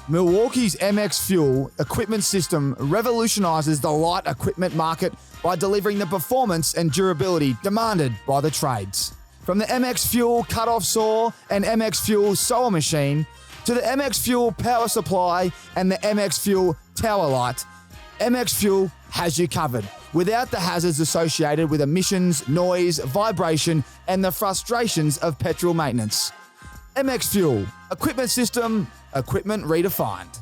Milwaukee's MX Fuel equipment system revolutionises the light equipment market by delivering the performance and durability demanded by the trades. From the MX Fuel cut-off saw and MX Fuel sower machine to the MX Fuel power supply and the MX Fuel tower light, MX Fuel has you covered without the hazards associated with emissions, noise, vibration, and the frustrations of petrol maintenance. MX Fuel, equipment system, equipment redefined.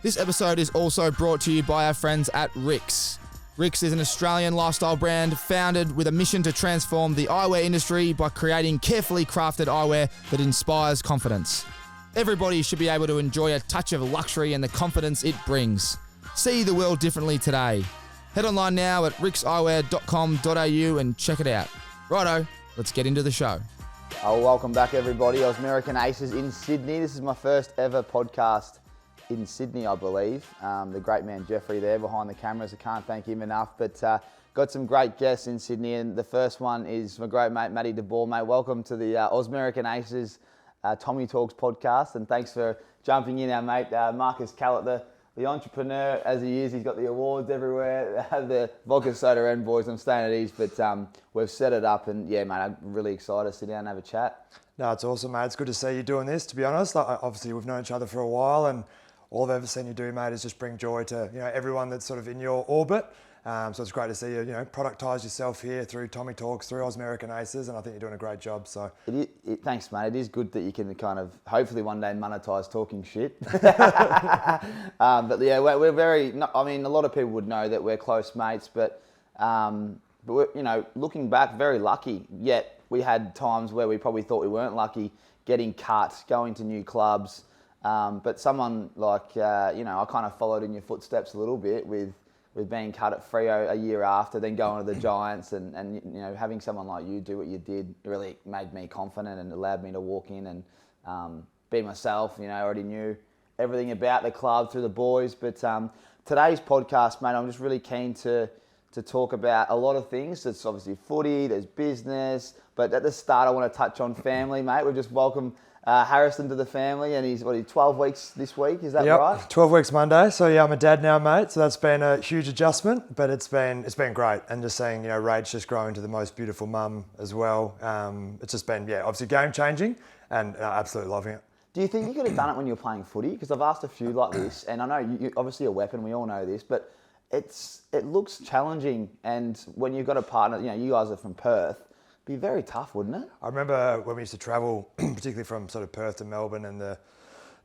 This episode is also brought to you by our friends at RIXX. RIXX is an Australian lifestyle brand founded with a mission to transform the eyewear industry by creating carefully crafted eyewear that inspires confidence. Everybody should be able to enjoy a touch of luxury and the confidence it brings. See the world differently today. Head online now at rixeyewear.com.au and check it out. Righto, let's get into the show. Oh, welcome back, everybody. I was American Aces in Sydney. This is my first ever podcast in Sydney, I believe. The great man Jeffrey there behind the cameras. I can't thank him enough. But got some great guests in Sydney, and the first one is my great mate Matty de Boer. Mate, welcome to the American Aces Tommy Talks podcast, and thanks for jumping in, our mate Marcus Callett, the entrepreneur as he is. He's got the awards everywhere, the vodka soda and boys. I'm staying at ease, but we've set it up, and yeah, mate, I'm really excited to sit down and have a chat. No, it's awesome, mate. It's good to see you doing this, to be honest. Obviously, we've known each other for a while, and all I've ever seen you do, mate, is just bring joy to everyone that's sort of in your orbit. So it's great to see you, productise yourself here through Tommy Talks, through American Aces, and I think you're doing a great job. So thanks, mate. It is good that you can kind of hopefully one day monetise talking shit. But yeah, we're very. I mean, a lot of people would know that we're close mates, but we're, looking back, very lucky. Yet we had times where we probably thought we weren't lucky, getting cut, going to new clubs. But someone like I kind of followed in your footsteps a little bit with being cut at Freo a year after, then going to the Giants, and having someone like you do what you did really made me confident and allowed me to walk in and be myself. I already knew everything about the club through the boys. But today's podcast, mate, I'm just really keen to talk about a lot of things. There's obviously footy, there's business, but at the start I want to touch on family, mate. We've just welcomed Harrison to the family, and he's 12 weeks this week, is that right? 12 weeks Monday. So yeah, I'm a dad now, mate. So that's been a huge adjustment, but it's been great. And just seeing Rach just grow into the most beautiful mum as well. It's just been obviously game changing, and absolutely loving it. Do you think you could have done it when you were playing footy? Because I've asked a few like this, and I know you obviously a weapon. We all know this, but it looks challenging. And when you've got a partner, you guys are from Perth. Be very tough, wouldn't it? I remember when we used to travel, particularly from sort of Perth to Melbourne, and the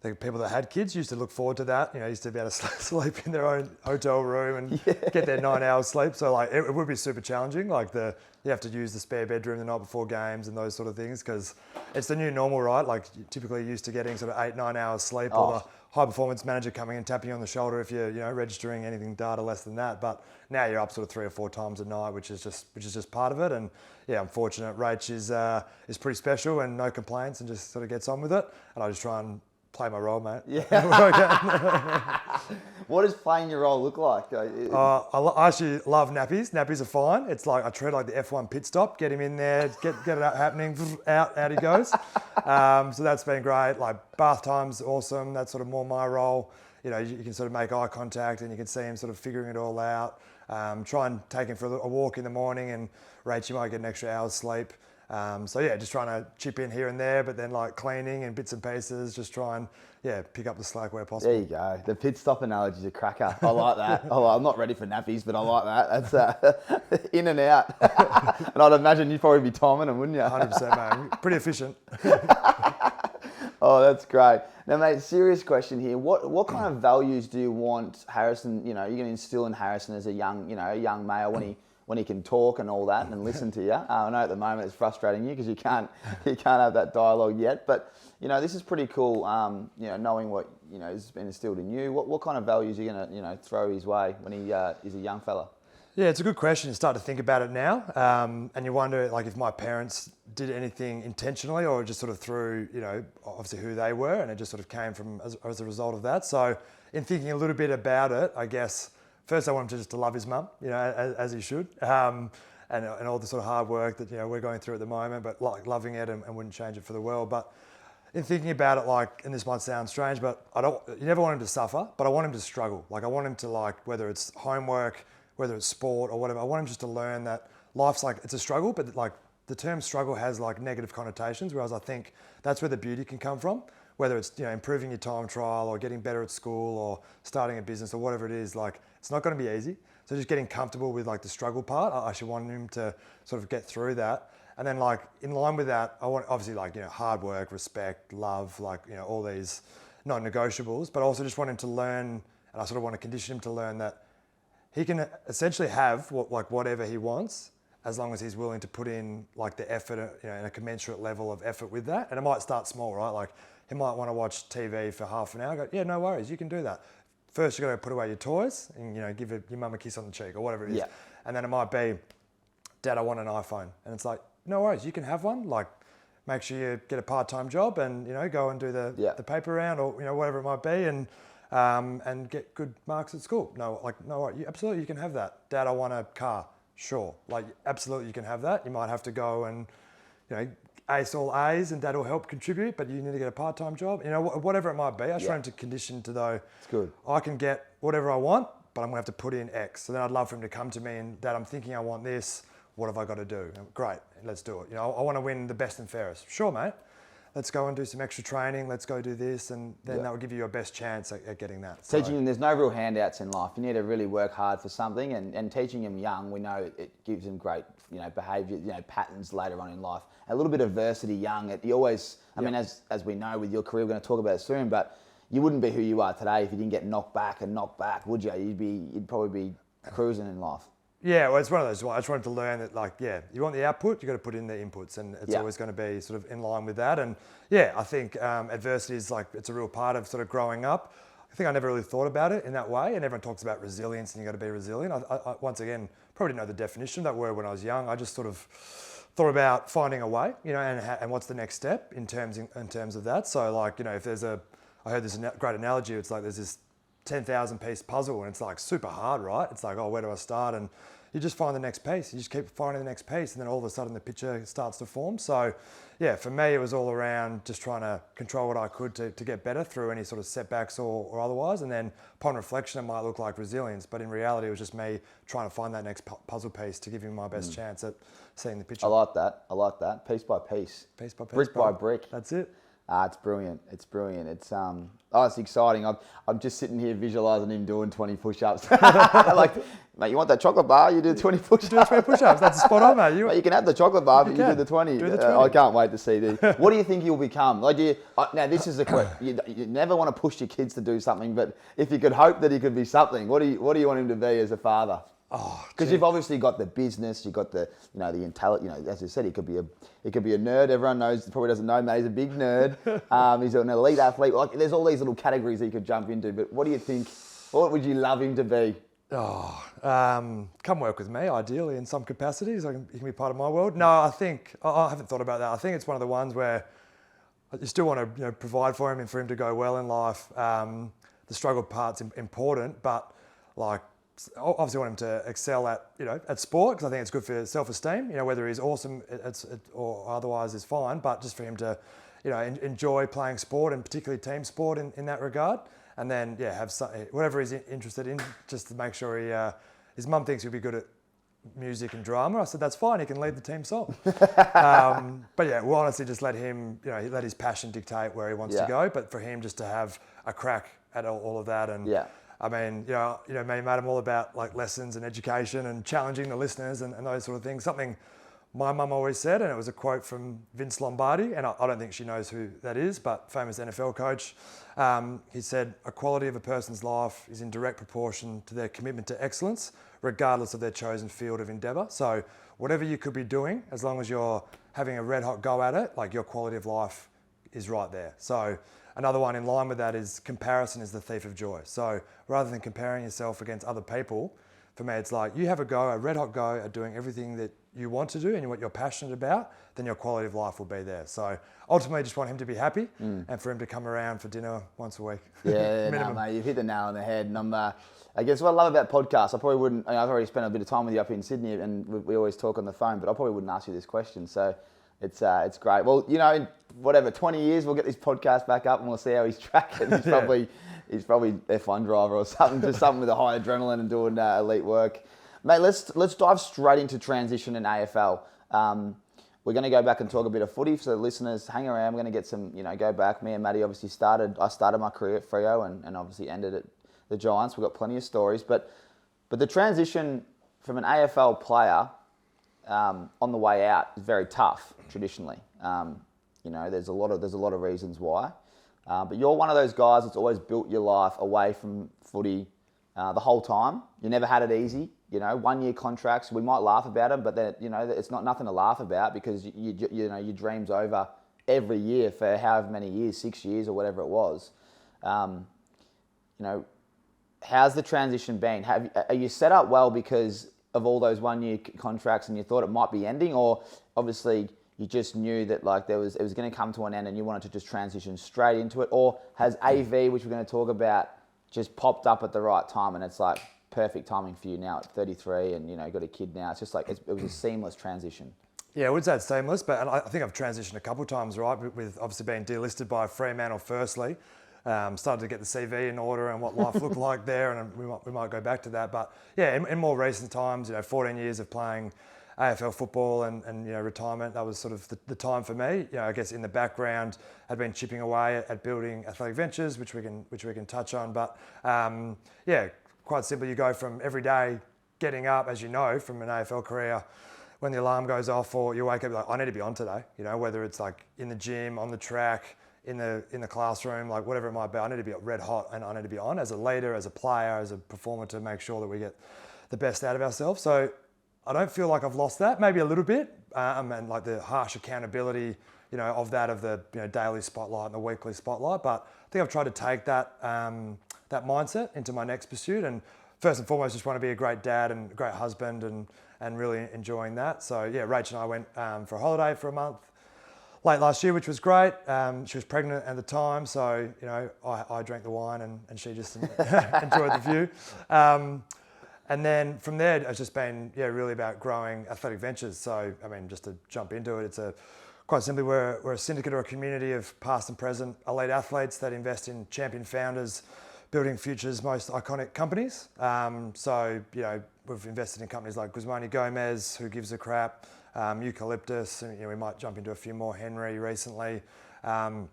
people that had kids used to look forward to that. Used to be able to sleep in their own hotel room and get their 9 hours sleep. So it would be super challenging. You have to use the spare bedroom the night before games and those sort of things, because it's the new normal, right? Like typically you're used to getting sort of 8-9 hours sleep, or the high performance manager coming and tapping you on the shoulder if you're registering anything data less than that. But now you're up sort of 3 or 4 times a night, which is just part of it. And yeah, I'm fortunate. Rach is pretty special and no complaints, and just sort of gets on with it. And I just try and play my role, mate. Yeah. What does playing your role look like? I actually love nappies. Nappies are fine. It's like I treat like the F1 pit stop. Get him in there, get it happening, out he goes. So that's been great. Like bath time's awesome. That's sort of more my role. You can sort of make eye contact, and you can see him sort of figuring it all out. Try and take him for a walk in the morning, and Rach, you might get an extra hour's sleep. So yeah, just trying to chip in here and there, but then like cleaning and bits and pieces, just try and pick up the slack where possible. There you go. The pit stop analogy is a cracker. I like that. I'm not ready for nappies, but I like that. That's in and out. And I'd imagine you'd probably be timing them, wouldn't you? 100%, mate. Pretty efficient. Oh, that's great. Now, mate, serious question here. What kind of values do you want Harrison? You're going to instill in Harrison as a young male when he can talk and all that and listen to you. I know at the moment it's frustrating you because you can't have that dialogue yet. But this is pretty cool. Knowing what has been instilled in you. What kind of values are you going to throw his way when he is a young fella? Yeah, it's a good question. You start to think about it now, and you wonder like if my parents did anything intentionally or just sort of through obviously who they were, and it just sort of came from as a result of that. So in thinking a little bit about it, I guess first I want him to love his mum, as he should, and all the sort of hard work that we're going through at the moment, but like loving it and wouldn't change it for the world. But in thinking about it, like, and this might sound strange, but you never want him to suffer, but I want him to struggle. Like, I want him to, like, whether it's homework, whether it's sport or whatever, I want him just to learn that life's like, it's a struggle, but like the term struggle has like negative connotations, whereas I think that's where the beauty can come from. Whether it's, improving your time trial or getting better at school or starting a business or whatever it is, like, it's not going to be easy. So just getting comfortable with like the struggle part, I actually want him to sort of get through that. And then, like, in line with that, I want obviously, like, hard work, respect, love, like, all these non-negotiables, but I also just want him to learn, and I sort of want to condition him to learn that he can essentially have whatever he wants, as long as he's willing to put in like the effort, in a commensurate level of effort with that. And it might start small, right? Like, he might want to watch TV for half an hour. Go, yeah, no worries, you can do that. First, you got to put away your toys and give your mum a kiss on the cheek or whatever it is. Yeah. And then it might be, Dad, I want an iPhone, and it's like, no worries, you can have one. Like, make sure you get a part-time job and go and do the paper round or whatever it might be, and get good marks at school. No worries, absolutely you can have that. Dad, I want a car. Sure, like, absolutely you can have that. You might have to go and ace all A's and Dad will help contribute, but you need to get a part-time job. Whatever it might be. I just want him to condition to, though, it's good. I can get whatever I want, but I'm gonna have to put in X. So then I'd love for him to come to me and, Dad, I'm thinking I want this. What have I got to do? Great, let's do it. I want to win the best and fairest. Sure, mate. Let's go and do some extra training. Let's go do this, and then that will give you your best chance at getting that. Teaching them, there's no real handouts in life. You need to really work hard for something, and teaching them young, we know it gives them great, behaviour, patterns later on in life. A little bit of adversity young. I mean, as we know with your career, we're going to talk about it soon, but you wouldn't be who you are today if you didn't get knocked back, would you? You'd probably be cruising in life. Yeah, well, it's one of those. I just wanted to learn that, like, you want the output, you got to put in the inputs, and it's always going to be sort of in line with that. And I think adversity is like, it's a real part of sort of growing up. I think I never really thought about it in that way, and everyone talks about resilience and you got to be resilient. I once again probably didn't know the definition of that word when I was young. I just sort of thought about finding a way, and what's the next step in terms of that. So, like, if I heard this great analogy. It's like there's this 10,000 piece puzzle and it's like super hard, right? It's like, oh, where do I start? And you just find the next piece. You just keep finding the next piece, and then all of a sudden the picture starts to form. So, for me, it was all around just trying to control what I could to get better through any sort of setbacks or otherwise. And then upon reflection, it might look like resilience, but in reality, it was just me trying to find that next puzzle piece to give him my best chance at seeing the picture. I like that. Piece by piece. Piece by piece. Brick by brick. That's it. It's brilliant. It's exciting. I'm just sitting here visualising him doing 20 push-ups. Like, mate, you want that chocolate bar? You do 20 push-ups. Do 20 push-ups. That's spot on, mate. You can have the chocolate bar, but you do the 20. Do the 20. I can't wait to see this. What do you think you'll become? Like, now this is a question. You never want to push your kids to do something, but if you could hope that he could be something, what do you want him to be as a father? Because you've obviously got the business, you've got the the intelligence. As I said, he could be a nerd. Everyone probably doesn't know, mate. He's a big nerd. He's an elite athlete. Like, there's all these little categories he could jump into. But what do you think? What would you love him to be? Come work with me, ideally, in some capacities. He can be part of my world. No, I haven't thought about that. I think it's one of the ones where you still want to provide for him and for him to go well in life. The struggle part's important, but like, obviously want him to excel at sport, because I think it's good for self-esteem. Whether he's awesome or otherwise is fine, but just for him to, enjoy playing sport, and particularly team sport in that regard. And then have whatever he's interested in, just to make sure his mum thinks he'll be good at music and drama. I said that's fine. He can lead the team song. But we'll honestly just let him, let his passion dictate where he wants to go. But for him just to have a crack at all of that, and I mean, me, mate, I'm all about like lessons and education and challenging the listeners and those sort of things. Something my mum always said, and it was a quote from Vince Lombardi, and I don't think she knows who that is, but famous NFL coach. He said, a quality of a person's life is in direct proportion to their commitment to excellence, regardless of their chosen field of endeavour. So whatever you could be doing, as long as you're having a red hot go at it, like, your quality of life is right there. So another one in line with that is comparison is the thief of joy. So rather than comparing yourself against other people, for me, it's like, you have a red hot go at doing everything that you want to do and what you're passionate about, then your quality of life will be there. So ultimately, just want him to be happy and for him to come around for dinner once a week. Yeah, no, mate, you've hit the nail on the head. And I guess what I love about podcasts, I probably wouldn't, I've already spent a bit of time with you up in Sydney, and we always talk on the phone, but I probably wouldn't ask you this question. So It's great. Well, you know, in whatever 20 years, we'll get this podcast back up and we'll see how he's tracking. He's probably F1 driver or something, just something with a high adrenaline and doing elite work. Mate, let's dive straight into transition in AFL. We're going to go back and talk a bit of footy, so the listeners hang around. We're going to get some, go back. Me and Matty obviously I started my career at Freo and obviously ended at the Giants. We've got plenty of stories, but the transition from an AFL player on the way out is very tough traditionally. There's a lot of reasons why, but you're one of those guys that's always built your life away from footy the whole time. You never had it easy. 1 year contracts. We might laugh about them, but it's not nothing to laugh about because your dreams over every year for however many years, 6 years or whatever it was. How's the transition been? Are you set up well because of all those 1 year contracts and you thought it might be ending, or obviously you just knew that it was going to come to an end and you wanted to just transition straight into it, or has AV, which we're going to talk about, just popped up at the right time and it's like perfect timing for you now at 33 and got a kid now? It's just like it was a seamless transition. Yeah, I would say it's seamless, but I think I've transitioned a couple of times, right? With obviously being delisted by Fremantle firstly. Started to get the CV in order and what life looked like there, and we might go back to that. But yeah, in more recent times, 14 years of playing AFL football and retirement, that was sort of the time for me. I guess in the background, I'd been chipping away at building Athletic Ventures, which we can touch on. But quite simply, you go from every day getting up, as you know, from an AFL career, when the alarm goes off, or you wake up like, I need to be on today. Whether it's like in the gym, on the track, in the classroom, like whatever it might be, I need to be red hot and I need to be on as a leader, as a player, as a performer to make sure that we get the best out of ourselves. So I don't feel like I've lost that, maybe a little bit, and like the harsh accountability, of the daily spotlight and the weekly spotlight. But I think I've tried to take that mindset into my next pursuit, and first and foremost, just want to be a great dad and a great husband and really enjoying that. So yeah, Rach and I went for a holiday for a month late last year, which was great. She was pregnant at the time, so I drank the wine and she just enjoyed the view. And then from there, it's just been really about growing Athletic Ventures. So I mean, just to jump into it, it's quite simply we're a syndicate or a community of past and present elite athletes that invest in champion founders, building future's most iconic companies. We've invested in companies like Guzmani Gomez, Who Gives a Crap, Eucalyptus, and we might jump into a few more, Henry recently. And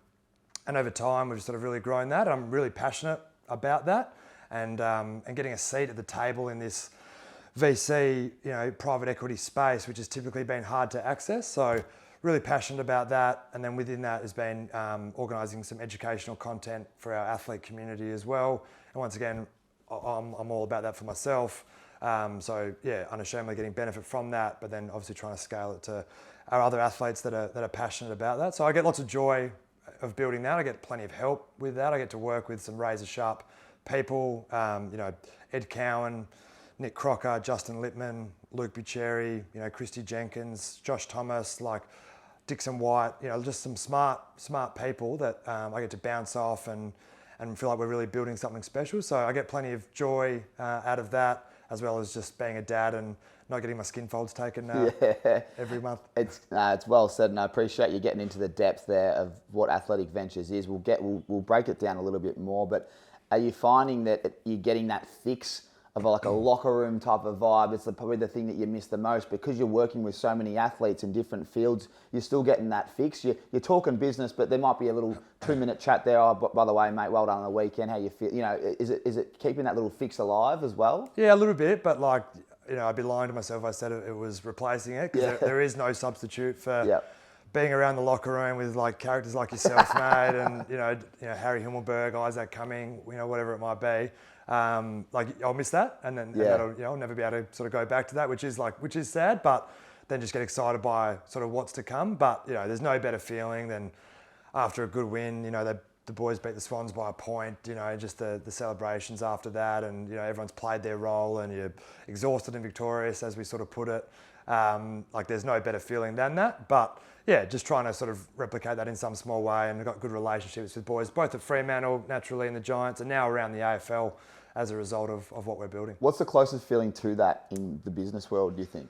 over time, we've sort of really grown that. I'm really passionate about that, and getting a seat at the table in this VC, private equity space, which has typically been hard to access. So really passionate about that. And then within that has been organising some educational content for our athlete community as well. And once again, I'm all about that for myself. Unashamedly getting benefit from that, but then obviously trying to scale it to our other athletes that are passionate about that. So I get lots of joy of building that. I get plenty of help with that. I get to work with some razor sharp people, Ed Cowan, Nick Crocker, Justin Littman, Luke Bucherri, Christy Jenkins, Josh Thomas, like Dixon White, just some smart people that I get to bounce off and feel like we're really building something special. So I get plenty of joy out of that, as well as just being a dad and not getting my skin folds taken every month. It's well said, and I appreciate you getting into the depth there of what Athletic Ventures is. We'll break it down a little bit more, but are you finding that you're getting that fix of like a locker room type of vibe? It's probably the thing that you miss the most, because you're working with so many athletes in different fields. You're still getting that fix. You're talking business, but there might be a little 2-minute chat there. Oh, by the way, mate, well done on the weekend. How you feel? Is it keeping that little fix alive as well? Yeah, a little bit, but I'd be lying to myself if I said it was replacing it, because there is no substitute for being around the locker room with like characters like yourself, mate, and Harry Himmelberg, Isaac Cumming, whatever it might be. I'll miss that, and then I'll never be able to sort of go back to that, which is sad, but then just get excited by sort of what's to come. But there's no better feeling than after a good win. The boys beat the Swans by a point. Just the celebrations after that, and everyone's played their role, and you're exhausted and victorious, as we sort of put it. There's no better feeling than that. But yeah, just trying to sort of replicate that in some small way, and I've got good relationships with boys, both at Fremantle, naturally, and the Giants, and now around the AFL as a result of what we're building. What's the closest feeling to that in the business world, do you think?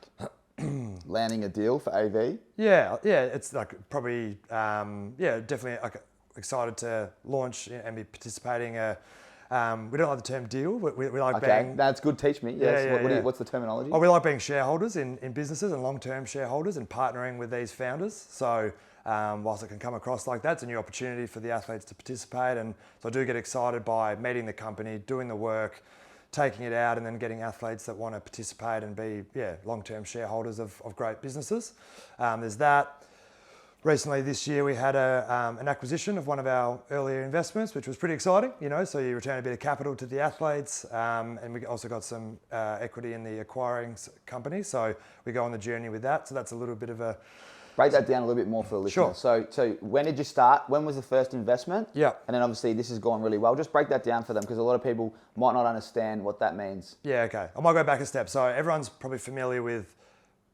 Landing a deal for AV? Yeah, it's like probably, definitely like excited to launch and be participating. We don't like the term deal, but we like being... That's good, teach me. Yes. Yeah. What's the terminology? Oh, we like being shareholders in businesses and long-term shareholders and partnering with these founders. So whilst it can come across like that, it's a new opportunity for the athletes to participate. And so I do get excited by meeting the company, doing the work, taking it out, and then getting athletes that want to participate and be long-term shareholders of great businesses. There's that. Recently this year we had an acquisition of one of our earlier investments, which was pretty exciting, so you return a bit of capital to the athletes, and we also got some equity in the acquiring company, so we go on the journey with that. So that's a little bit of a... Break that down a little bit more for the listeners. Sure. So when did you start? When was the first investment? Yeah. And then obviously this has gone really well. Just break that down for them because a lot of people might not understand what that means. Yeah, okay. I might go back a step. So everyone's probably familiar with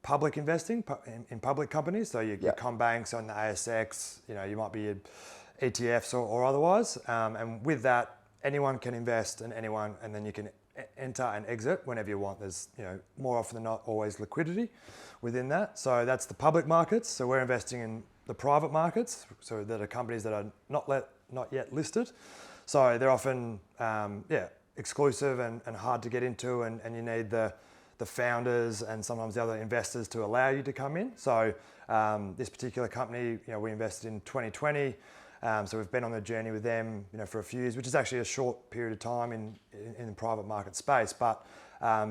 public investing in public companies. So your Combanks on the ASX, you might be ETFs or otherwise. And with that, anyone can invest and then you can enter and exit whenever you want. There's, more often than not, always liquidity within that. So that's the public markets. So we're investing in the private markets. So that are companies that are not yet listed. So they're often, exclusive and hard to get into, and you need the founders and sometimes the other investors to allow you to come in. So this particular company, we invested in 2020. So we've been on the journey with them, for a few years, which is actually a short period of time in the private market space. But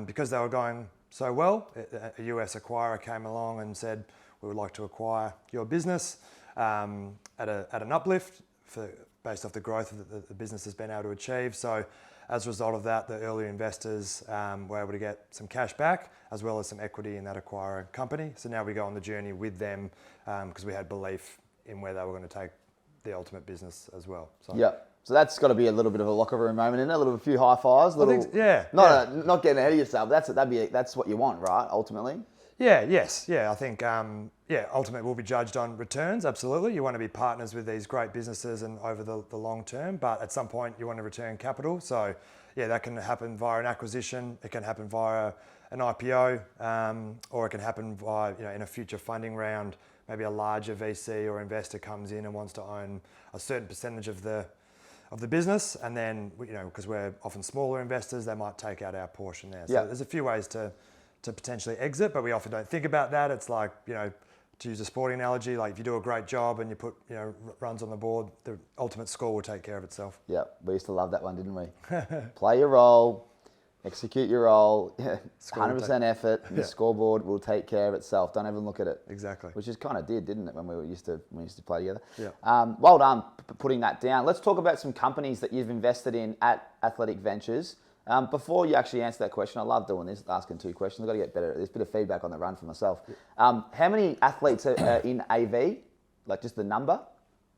because they were going so well, a US acquirer came along and said, we would like to acquire your business at an uplift based off the growth that the business has been able to achieve. So as a result of that, the earlier investors were able to get some cash back as well as some equity in that acquirer company. So now we go on the journey with them because we had belief in where they were going to take the ultimate business as well. So that's got to be a little bit of a locker room moment, isn't it? A few high fives, not getting ahead of yourself. That's what you want, right? Ultimately. I think ultimately we'll be judged on returns. Absolutely, you want to be partners with these great businesses and over the long term. But at some point you want to return capital. So that can happen via an acquisition. It can happen via an IPO, or it can happen via in a future funding round. Maybe a larger VC or investor comes in and wants to own a certain percentage of the business, and then because we're often smaller investors, they might take out our portion there. So there's a few ways to potentially exit, but we often don't think about that. It's like, to use a sporting analogy, like if you do a great job and you put runs on the board, the ultimate score will take care of itself. Yeah, we used to love that one, didn't we? Play your role, execute your role, 100% effort, the scoreboard will take care of itself. Don't even look at it. Exactly. Which is kind of didn't it, when we used to play together? Yeah. Well done putting that down. Let's talk about some companies that you've invested in at Athletic Ventures. Before you actually answer that question, I love doing this, asking two questions. I've got to get better at this. Bit of feedback on the run for myself. How many athletes are in AV? Like just the number?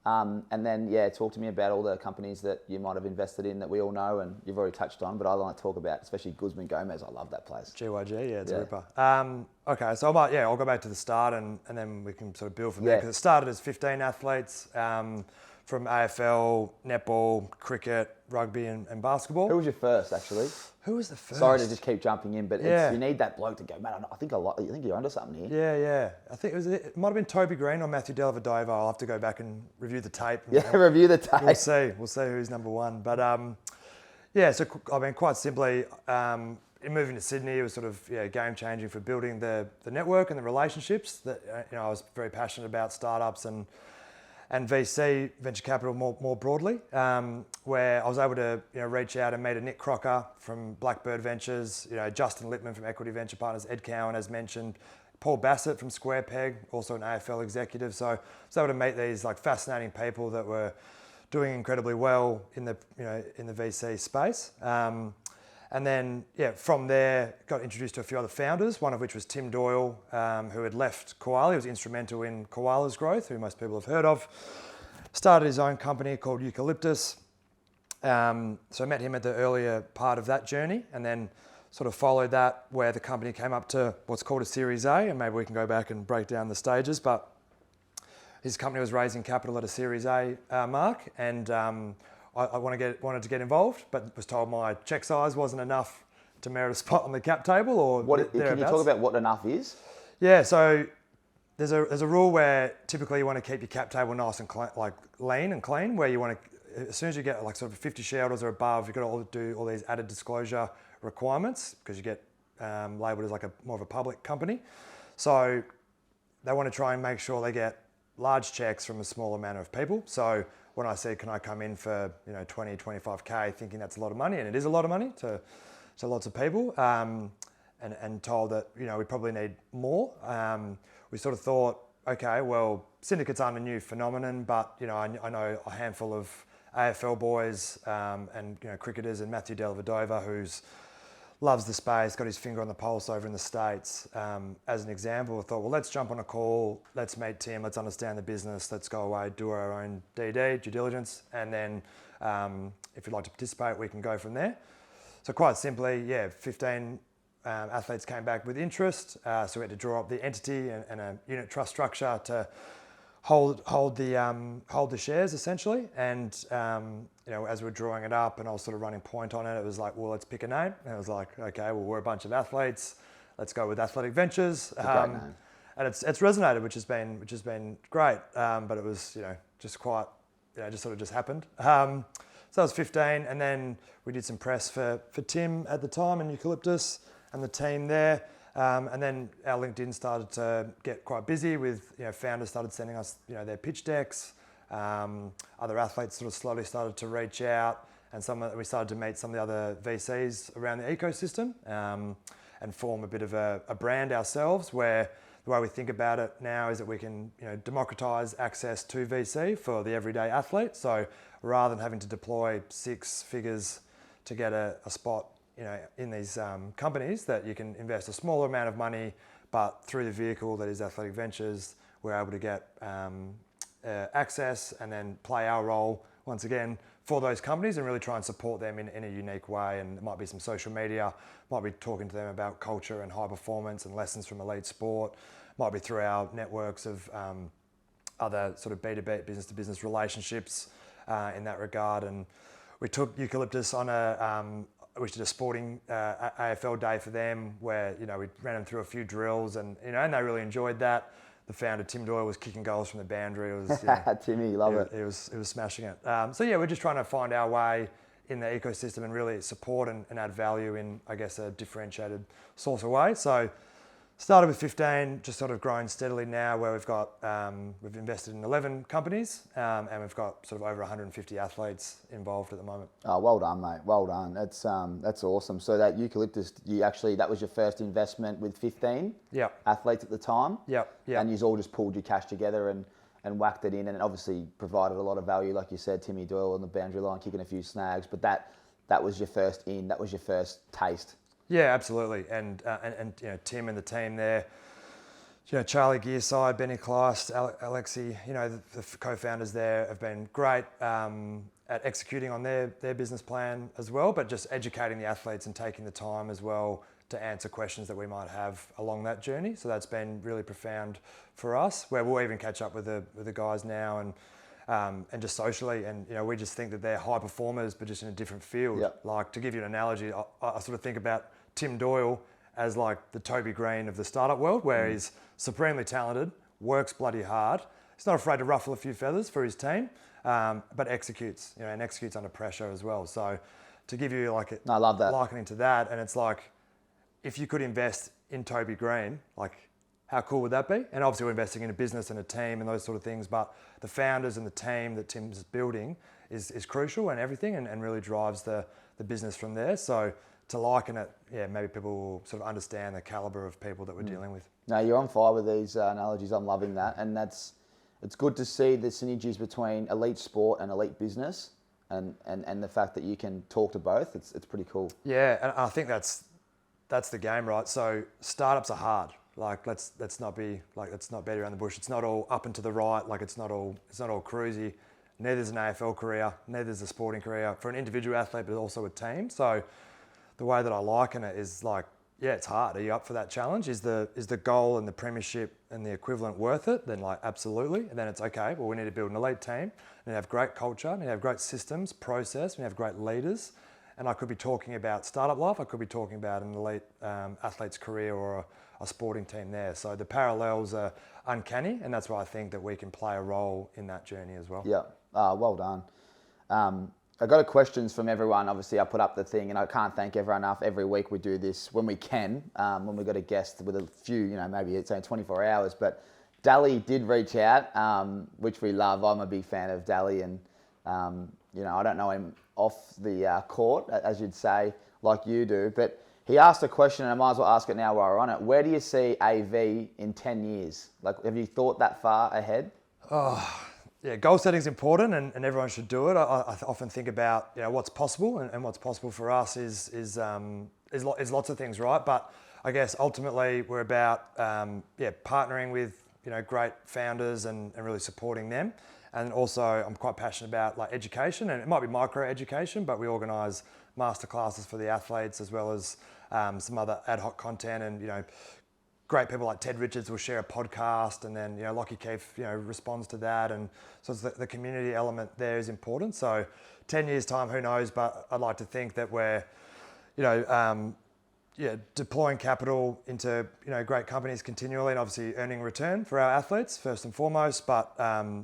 And then, talk to me about all the companies that you might have invested in that we all know and you've already touched on, but I like to talk about, especially Guzman Gomez. I love that place. GYG, it's a ripper. Okay, so I'll go back to the start and then we can sort of build from there. Because it started as 15 athletes from AFL, netball, cricket, rugby and basketball. Who was your first, actually? Who was the first? Sorry to just keep jumping in, but you need that bloke to go, man, I think you're onto something here. Yeah. I think it might have been Toby Green or Matthew Dellavedova. I'll have to go back and review the tape. Review the tape. We'll see who's number one. But so I mean, quite simply, in moving to Sydney, it was sort of game changing for building the network and the relationships that I was very passionate about startups and VC, venture capital more broadly, where I was able to reach out and meet a Nick Crocker from Blackbird Ventures, Justin Littman from Equity Venture Partners, Ed Cowan as mentioned, Paul Bassett from Square Peg, also an AFL executive. So I was able to meet these like fascinating people that were doing incredibly well in the VC space. And then, from there, got introduced to a few other founders, one of which was Tim Doyle, who had left Koala. He was instrumental in Koala's growth, who most people have heard of. Started his own company called Eucalyptus. So I met him at the earlier part of that journey and then sort of followed that where the company came up to what's called a Series A, and maybe we can go back and break down the stages. But his company was raising capital at a Series A mark, and I wanted to get involved, but was told my check size wasn't enough to merit a spot on the cap table. Or can you talk about what enough is? Yeah, so there's a rule where typically you want to keep your cap table nice and lean and clean, where you want to, as soon as you get like sort of 50 shareholders or above, you've got to do all these added disclosure requirements because you get labelled as like more of a public company. So they want to try and make sure they get large checks from a small amount of people. So when I said, can I come in for 20, 25K, thinking that's a lot of money, and it is a lot of money to lots of people, and told that we probably need more. We sort of thought, okay, well, syndicates aren't a new phenomenon, but I know a handful of AFL boys and cricketers, and Matthew Dellavedova, who's loves the space, got his finger on the pulse over in the States. As an example, I thought, well, let's jump on a call, let's meet Tim, let's understand the business, let's go away, do our own DD, due diligence, and then if you'd like to participate, we can go from there. So quite simply, 15 athletes came back with interest, so we had to draw up the entity and a unit trust structure to hold the shares essentially. And as we were drawing it up and I was sort of running point on it, it was like, well, let's pick a name. And it was like, okay, well, we're a bunch of athletes, let's go with Athletic Ventures. And it's resonated, which has been great. But it was just quite just sort of just happened. So that was 15, and then we did some press for Tim at the time and Eucalyptus and the team there. And then our LinkedIn started to get quite busy with, founders started sending us, their pitch decks. Other athletes sort of slowly started to reach out, and we started to meet some of the other VCs around the ecosystem and form a bit of a brand ourselves, where the way we think about it now is that we can, democratize access to VC for the everyday athlete. So rather than having to deploy 6 figures to get a spot, in these companies, that you can invest a smaller amount of money, but through the vehicle that is Athletic Ventures, we're able to get access and then play our role once again for those companies and really try and support them in a unique way. And it might be some social media, might be talking to them about culture and high performance and lessons from elite sport, might be through our networks of other sort of B2B, business to business relationships in that regard. And we took Eucalyptus on we did a sporting AFL day for them, where we ran them through a few drills, and and they really enjoyed that. The founder Tim Doyle was kicking goals from the boundary. It was Timmy, love it. He was smashing it. So we're just trying to find our way in the ecosystem and really support and add value in, I guess, a differentiated sort of way. So started with 15, just sort of grown steadily now, where we've invested in 11 companies, and we've got sort of over 150 athletes involved at the moment. Oh, well done, mate. Well done. That's awesome. So that Eucalyptus, that was your first investment with 15 athletes at the time? Yep. And you've all just pulled your cash together and whacked it in, and it obviously provided a lot of value, like you said, Timmy Doyle on the boundary line, kicking a few snags, but that was your first that was your first taste. Yeah, absolutely. And Tim and the team there, Charlie Gearside, Benny Kleist, Alexi, the co-founders there have been great at executing on their business plan as well, but just educating the athletes and taking the time as well to answer questions that we might have along that journey. So that's been really profound for us, where we'll even catch up with the guys now and just socially, and we just think that they're high performers, but just in a different field. Yep. Like, to give you an analogy, I sort of think about Tim Doyle as like the Toby Green of the startup world, where he's supremely talented, works bloody hard. He's not afraid to ruffle a few feathers for his team, but executes, and executes under pressure as well. So to give you I love that. likening to that, and it's like, if you could invest in Toby Green, like, how cool would that be? And obviously we're investing in a business and a team and those sort of things, but the founders and the team that Tim's building is crucial and everything, and really drives the business from there. So to liken it, maybe people will sort of understand the caliber of people that we're dealing with. No, you're on fire with these analogies. I'm loving that, and it's good to see the synergies between elite sport and elite business, and the fact that you can talk to both. It's pretty cool. Yeah, and I think that's the game, right? So startups are hard. Like, let's not beat around the bush. It's not all up and to the right. Like, it's not all cruisy. Neither's an AFL career. Neither's a sporting career for an individual athlete, but also a team. So the way that I liken it is like, it's hard. Are you up for that challenge? Is the goal and the premiership and the equivalent worth it? Then, like, absolutely. And then it's okay. Well, we need to build an elite team. We need to have great culture. We need to have great systems, process. We need to have great leaders. And I could be talking about startup life. I could be talking about an elite athlete's career or a sporting team there. So the parallels are uncanny, and that's why I think that we can play a role in that journey as well. Yeah, well done. I got a questions from everyone. Obviously, I put up the thing, and I can't thank everyone enough. Every week we do this when we can, when we got a guest with a few, maybe it's only 24 hours. But Dally did reach out, which we love. I'm a big fan of Dally, and I don't know him off the court, as you'd say, like you do. But he asked a question, and I might as well ask it now while we're on it. Where do you see AV in 10 years? Like, have you thought that far ahead? Yeah, goal setting is important, and everyone should do it. I often think about what's possible, and what's possible for us is lots of things, right? But I guess ultimately we're about partnering with great founders and really supporting them. And also I'm quite passionate about like education, and it might be micro education, but we organise masterclasses for the athletes as well as some other ad hoc content, and great people like Ted Richards will share a podcast, and then Lockie Keefe responds to that, and so it's the community element there is important. So 10 years time, who knows, but I'd like to think that we're deploying capital into great companies continually, and obviously earning return for our athletes first and foremost, but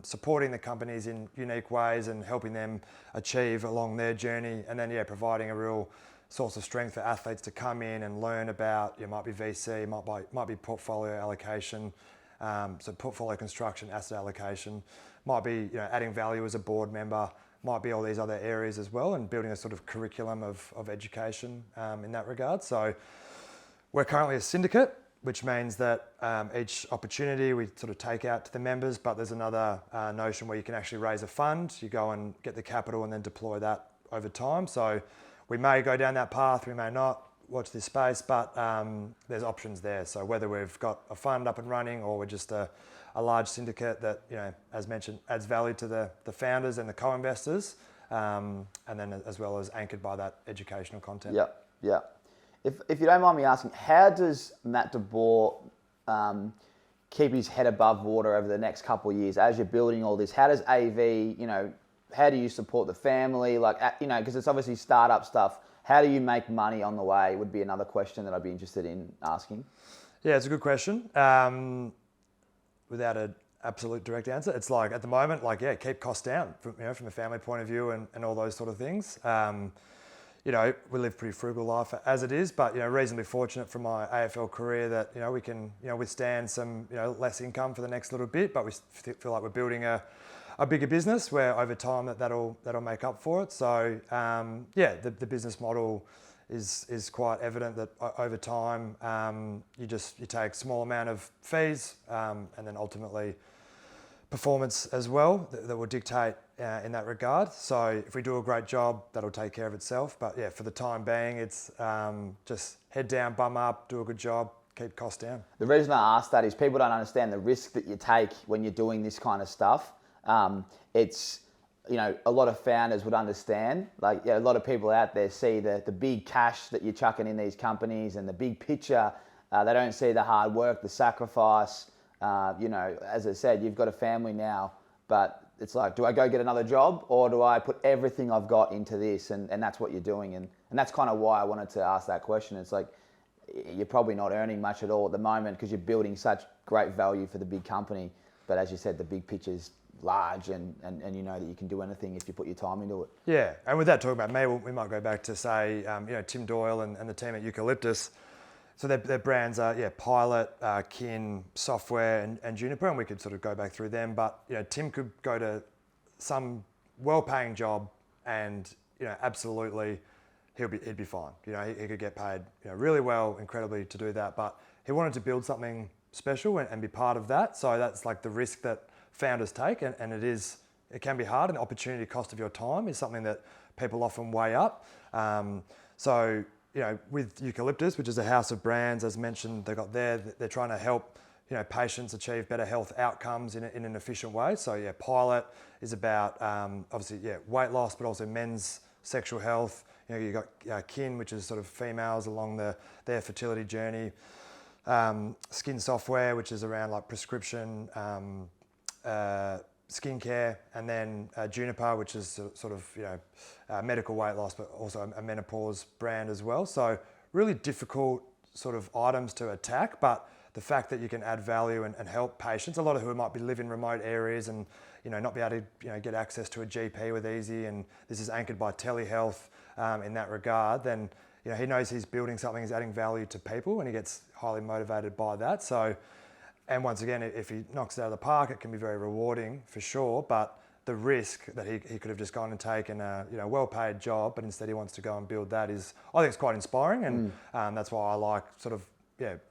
supporting the companies in unique ways and helping them achieve along their journey, and then providing a real source of strength for athletes to come in and learn about. It might be VC, might be portfolio allocation, so portfolio construction, asset allocation, might be adding value as a board member, might be all these other areas as well, and building a sort of curriculum of education in that regard. So we're currently a syndicate, which means that each opportunity we sort of take out to the members, but there's another notion where you can actually raise a fund, you go and get the capital and then deploy that over time. So we may go down that path, we may not. Watch this space, but there's options there. So whether we've got a fund up and running, or we're just a large syndicate that, as mentioned, adds value to the founders and the co-investors, and then as well as anchored by that educational content. Yeah. If you don't mind me asking, how does Matt de Boer keep his head above water over the next couple of years as you're building all this? How does AV, how do you support the family? Like, because it's obviously startup stuff. How do you make money on the way would be another question that I'd be interested in asking. Yeah, it's a good question. Without an absolute direct answer, it's like at the moment, keep costs down from a family point of view and all those sort of things. We live a pretty frugal life as it is, but reasonably fortunate from my AFL career that we can withstand some less income for the next little bit, but we feel like we're building a bigger business where over time that'll make up for it. So the business model is quite evident that over time you take a small amount of fees and then ultimately performance as well that will dictate in that regard. So if we do a great job, that'll take care of itself. But for the time being, it's just head down, bum up, do a good job, keep costs down. The reason I ask that is people don't understand the risk that you take when you're doing this kind of stuff. It's, a lot of founders would understand. A lot of people out there see the big cash that you're chucking in these companies and the big picture. They don't see the hard work, the sacrifice. As I said, you've got a family now, but it's like, do I go get another job or do I put everything I've got into this? And that's what you're doing. And that's kind of why I wanted to ask that question. It's like, you're probably not earning much at all at the moment because you're building such great value for the big company. But as you said, the big picture's large and you know that you can do anything if you put your time into it. Yeah, and with that talking about me, we might go back to say, Tim Doyle and the team at Eucalyptus. So their brands are Pilot, Kin, Software, and Juniper, and we could sort of go back through them. But Tim could go to some well-paying job, and absolutely he'd be fine. He could get paid really well, incredibly to do that. But he wanted to build something special and be part of that. So that's like the risk that founders take, and it can be hard. And the opportunity cost of your time is something that people often weigh up. With Eucalyptus, which is a house of brands, as mentioned, they're trying to help patients achieve better health outcomes in an efficient way. So Pilot is about obviously weight loss, but also men's sexual health. You've got Kin, which is sort of females along their fertility journey. Skin Software, which is around like prescription skincare, and then Juniper, which is sort of medical weight loss, but also a menopause brand as well. So really difficult sort of items to attack, but the fact that you can add value and help patients, a lot of who might be live in remote areas and not be able to get access to a GP with easy, and this is anchored by telehealth in that regard, then he knows he's building something, he's adding value to people, and he gets highly motivated by that. So, and once again, if he knocks it out of the park, it can be very rewarding for sure, but the risk that he could have just gone and taken a well-paid job, but instead he wants to go and build that is, I think it's quite inspiring, and that's why I like sort of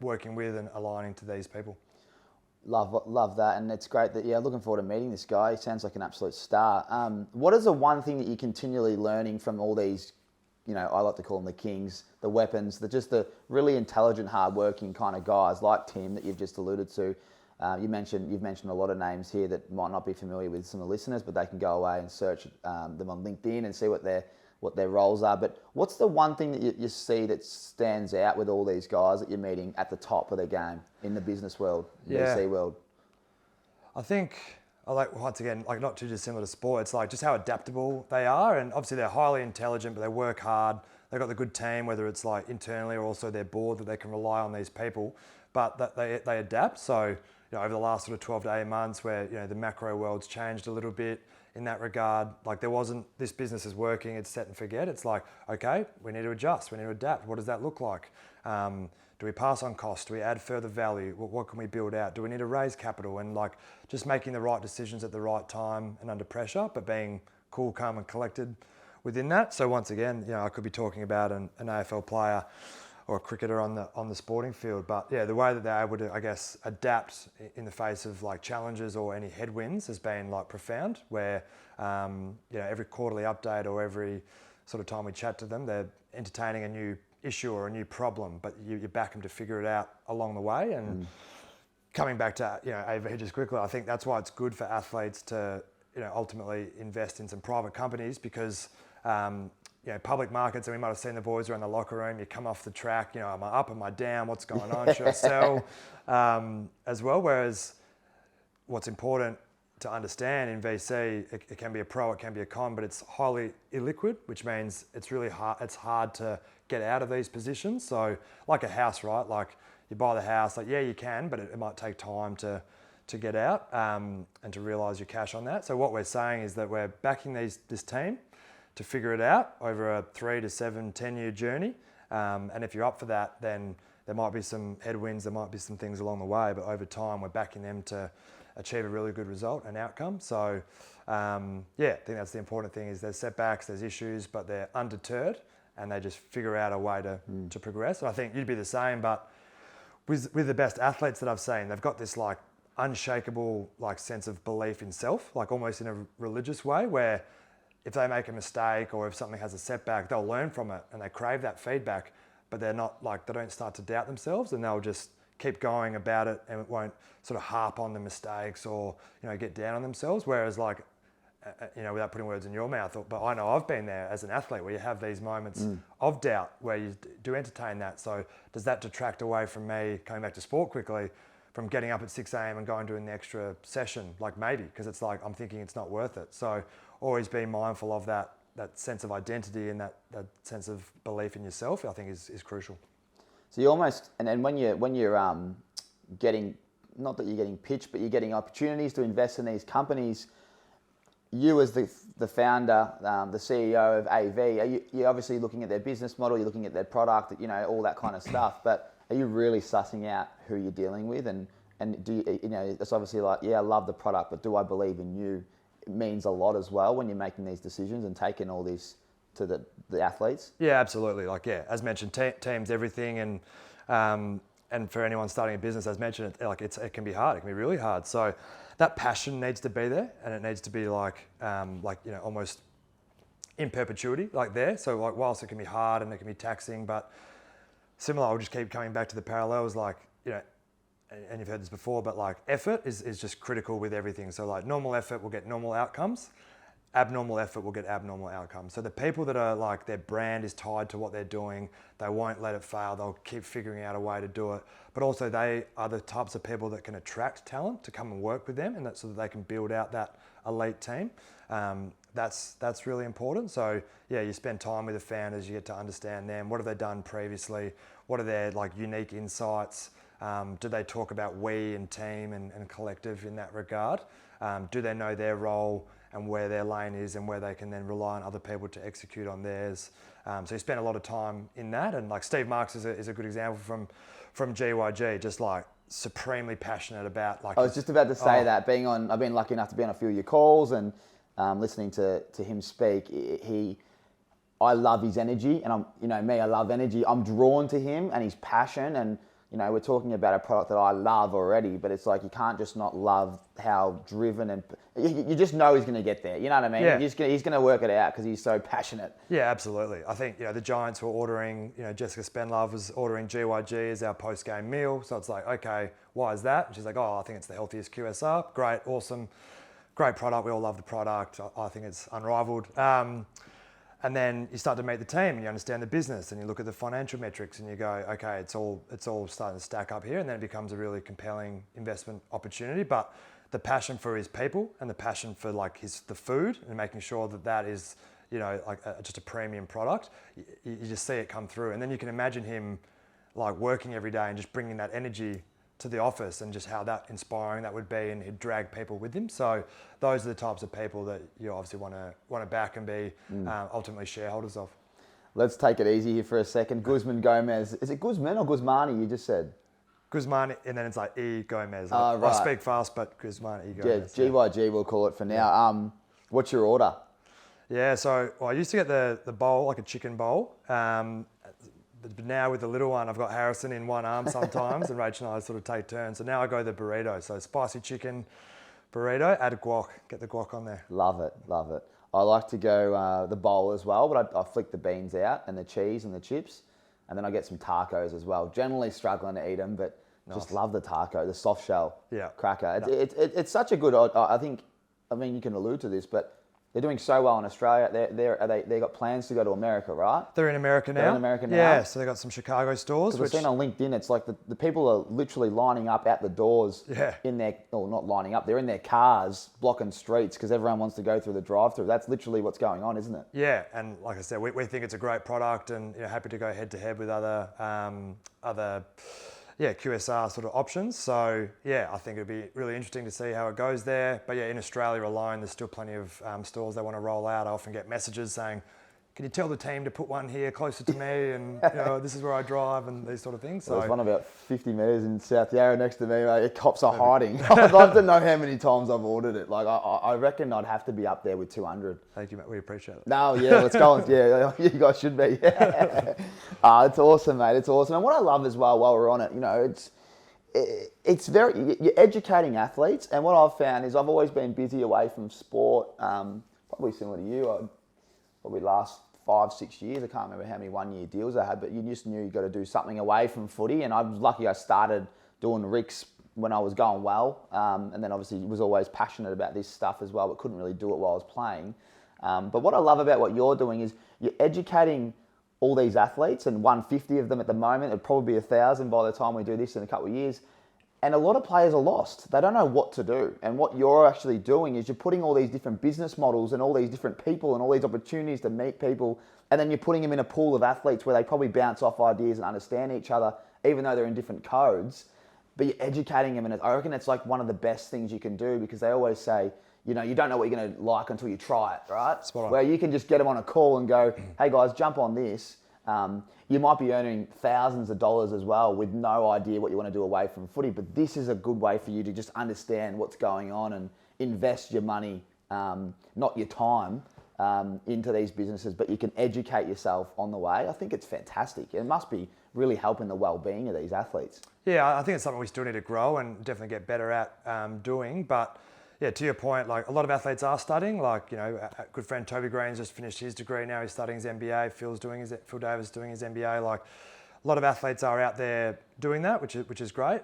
working with and aligning to these people. Love that, and it's great that looking forward to meeting this guy. He sounds like an absolute star. What is the one thing that you're continually learning from all these, I like to call them the kings, the weapons, the really intelligent, hardworking kind of guys like Tim that you've just alluded to? You've mentioned a lot of names here that might not be familiar with some of the listeners, but they can go away and search them on LinkedIn and see what their roles are. But what's the one thing that you see that stands out with all these guys that you're meeting at the top of the game in the business world, VC world? I think, once again, not too dissimilar to sport, it's like just how adaptable they are. And obviously they're highly intelligent, but they work hard. They've got the good team, whether it's like internally or also their board, that they can rely on these people, but that they adapt. So, over the last sort of 12 to 18 months where, the macro world's changed a little bit in that regard, this business is working, it's set and forget. It's like, okay, we need to adjust, we need to adapt. What does that look like? Do we pass on costs? Do we add further value? What can we build out? Do we need to raise capital? And just making the right decisions at the right time and under pressure, but being cool, calm and collected within that. So once again, I could be talking about an AFL player or a cricketer on the sporting field, but the way that they're able to, I guess, adapt in the face of challenges or any headwinds has been profound. Where every quarterly update or every sort of time we chat to them, they're entertaining a new issue or a new problem, but you back them to figure it out along the way. And coming back to AV just quickly, I think that's why it's good for athletes to ultimately invest in some private companies, because public markets, and we might have seen the boys around the locker room, you come off the track, am I up, am I down, what's going on, should I sell, as well. Whereas what's important to understand in VC, it can be a pro, it can be a con, but it's highly illiquid, which means it's really hard, it's hard to get out of these positions. So like a house, right? Like you buy the house, you can, but it might take time to get out and to realise your cash on that. So what we're saying is that we're backing this team to figure it out over a 3 to 7, 10-year journey. And if you're up for that, then there might be some headwinds, there might be some things along the way, but over time we're backing them to achieve a really good result and outcome. So I think that's the important thing, is there's setbacks, there's issues, but they're undeterred and they just figure out a way to progress. And I think you'd be the same, but with the best athletes that I've seen, they've got this unshakable sense of belief in self, almost in a religious way, where if they make a mistake or if something has a setback, they'll learn from it and they crave that feedback, but they're not they don't start to doubt themselves, and they'll just keep going about it and it won't sort of harp on the mistakes or, get down on themselves. Whereas without putting words in your mouth, but I know I've been there as an athlete where you have these moments of doubt where you do entertain that. So does that detract away from me, coming back to sport quickly, from getting up at 6 a.m. and going to an extra session? Maybe, because it's I'm thinking it's not worth it. So always being mindful of that sense of identity and that sense of belief in yourself, I think is crucial. So you almost, and when you're getting, not that you're getting pitched, but you're getting opportunities to invest in these companies, you as the founder, the CEO of AV, you're obviously looking at their business model, you're looking at their product, all that kind of stuff, but are you really sussing out who you're dealing with? And do you, it's obviously I love the product, but do I believe in you? It means a lot as well when you're making these decisions and taking all this to the athletes. Yeah, absolutely. As mentioned, team's everything, and for anyone starting a business, as mentioned, it can be hard. It can be really hard. So that passion needs to be there, and it needs to be almost in perpetuity, there. So whilst it can be hard and it can be taxing, but similar, I'll just keep coming back to the parallels, and you've heard this before, but effort is just critical with everything. So normal effort will get normal outcomes. Abnormal effort will get abnormal outcomes. So the people that are their brand is tied to what they're doing, they won't let it fail. They'll keep figuring out a way to do it. But also they are the types of people that can attract talent to come and work with them, and so that they can build out that elite team. that's really important. So yeah, you spend time with the founders, you get to understand them. What have they done previously? What are their like unique insights? Do they talk about we and team and collective in that regard? Do they know their role and where their lane is and where they can then rely on other people to execute on theirs? So you spend a lot of time in that. And like Steve Marks is a good example from GYG, just like supremely passionate about like. I was just about to say that I've been lucky enough to be on a few of your calls and listening to him speak. I love his energy, and I love energy. I'm drawn to him and his passion, and we're talking about a product that I love already, but it's like you can't just not love how driven and you just know he's going to get there. You know what I mean? Yeah. He's going to work it out because he's so passionate. Yeah, absolutely. I think the Giants were ordering. Jessica Spenlove was ordering GYG as our post-game meal. So it's like, okay, why is that? And she's like, I think it's the healthiest QSR. Great, awesome, great product. We all love the product. I think it's unrivaled. And then you start to meet the team and you understand the business and you look at the financial metrics and you go, okay, it's all starting to stack up here, and then it becomes a really compelling investment opportunity. But the passion for his people and the passion for like the food and making sure that is, just a premium product, you just see it come through. And then you can imagine him like working every day and just bringing that energy to the office and just how that inspiring that would be, and he'd drag people with him. So those are the types of people that you obviously want to back and be ultimately shareholders of. Let's take it easy here for a second. Guzman Gomez. Is it Guzman or Guzmani you just said? Guzman, and then it's like E. Gomez. Right. I speak fast, but Guzman, E. Gomez. Yeah, GYG we'll call it for now. What's your order? Yeah, so I used to get the bowl, like a chicken bowl. But now with the little one, I've got Harrison in one arm sometimes, and Rach and I sort of take turns. So now I go the burrito. So spicy chicken burrito, add a guac, get the guac on there. Love it. I like to go the bowl as well, but I flick the beans out and the cheese and the chips, and then I get some tacos as well. Generally struggling to eat them, but just love the taco, the soft shell cracker. It's such a good. I think. I mean, you can allude to this, but they're doing so well in Australia. They got plans to go to America, right? They're in America now. Yeah, so they got some Chicago stores. Because we've seen on LinkedIn, it's like the people are literally lining up at the doors not lining up, they're in their cars blocking streets because everyone wants to go through the drive-through. That's literally what's going on, isn't it? Yeah, and like I said, we think it's a great product, and happy to go head-to-head with other QSR sort of options. So yeah, I think it'd be really interesting to see how it goes there. But yeah, in Australia alone, there's still plenty of stores they want to roll out. I often get messages saying, can you tell the team to put one here closer to me, and this is where I drive, and these sort of things. So there's one about 50 metres in South Yarra next to me. Like, cops are hiding. I'd love to know how many times I've ordered it. Like I reckon I'd have to be up there with 200. Thank you, mate. We appreciate it. No, yeah, let's go. Yeah, you guys should be. It's awesome, mate. It's awesome. And what I love as well, while we're on it, it's you're educating athletes. And what I've found is I've always been busy away from sport, probably similar to you. Probably last 5-6 years. I can't remember how many 1-year deals I had, but you just knew you got to do something away from footy. And I was lucky I started doing RIXX when I was going well. And then obviously was always passionate about this stuff as well, but couldn't really do it while I was playing. But what I love about what you're doing is you're educating all these athletes, and 150 of them at the moment. It'll probably be 1,000 by the time we do this in a couple of years. And a lot of players are lost. They don't know what to do. And what you're actually doing is you're putting all these different business models and all these different people and all these opportunities to meet people, and then you're putting them in a pool of athletes where they probably bounce off ideas and understand each other, even though they're in different codes. But you're educating them, and I reckon it's like one of the best things you can do, because they always say, you don't know what you're going to like until you try it, right? Spot on. Where you can just get them on a call and go, hey guys, jump on this. You might be earning thousands of dollars as well with no idea what you want to do away from footy, but this is a good way for you to just understand what's going on and invest your money, not your time, into these businesses, but you can educate yourself on the way. I think it's fantastic. It must be really helping the well-being of these athletes. Yeah, I think it's something we still need to grow and definitely get better at doing, but yeah, to your point, like a lot of athletes are studying. Like, a good friend Toby Green's just finished his degree. Now he's studying his MBA. Phil Davis is doing his MBA. Like, a lot of athletes are out there doing that, which is great.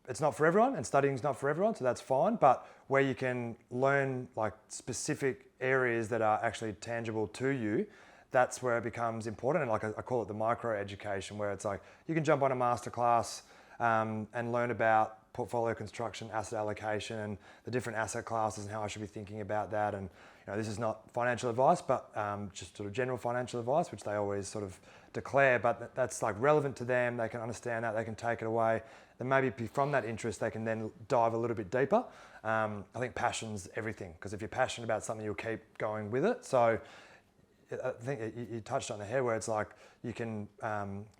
It's not for everyone, and studying's not for everyone, so that's fine. But where you can learn like specific areas that are actually tangible to you, that's where it becomes important. And like I call it the micro education, where it's like you can jump on a masterclass and learn about portfolio construction, asset allocation, and the different asset classes and how I should be thinking about that. And this is not financial advice, but just sort of general financial advice, which they always sort of declare. But that's like relevant to them. They can understand that. They can take it away. Then maybe from that interest, they can then dive a little bit deeper. I think passion's everything, because if you're passionate about something, you'll keep going with it. So I think you touched on the head where it's like you can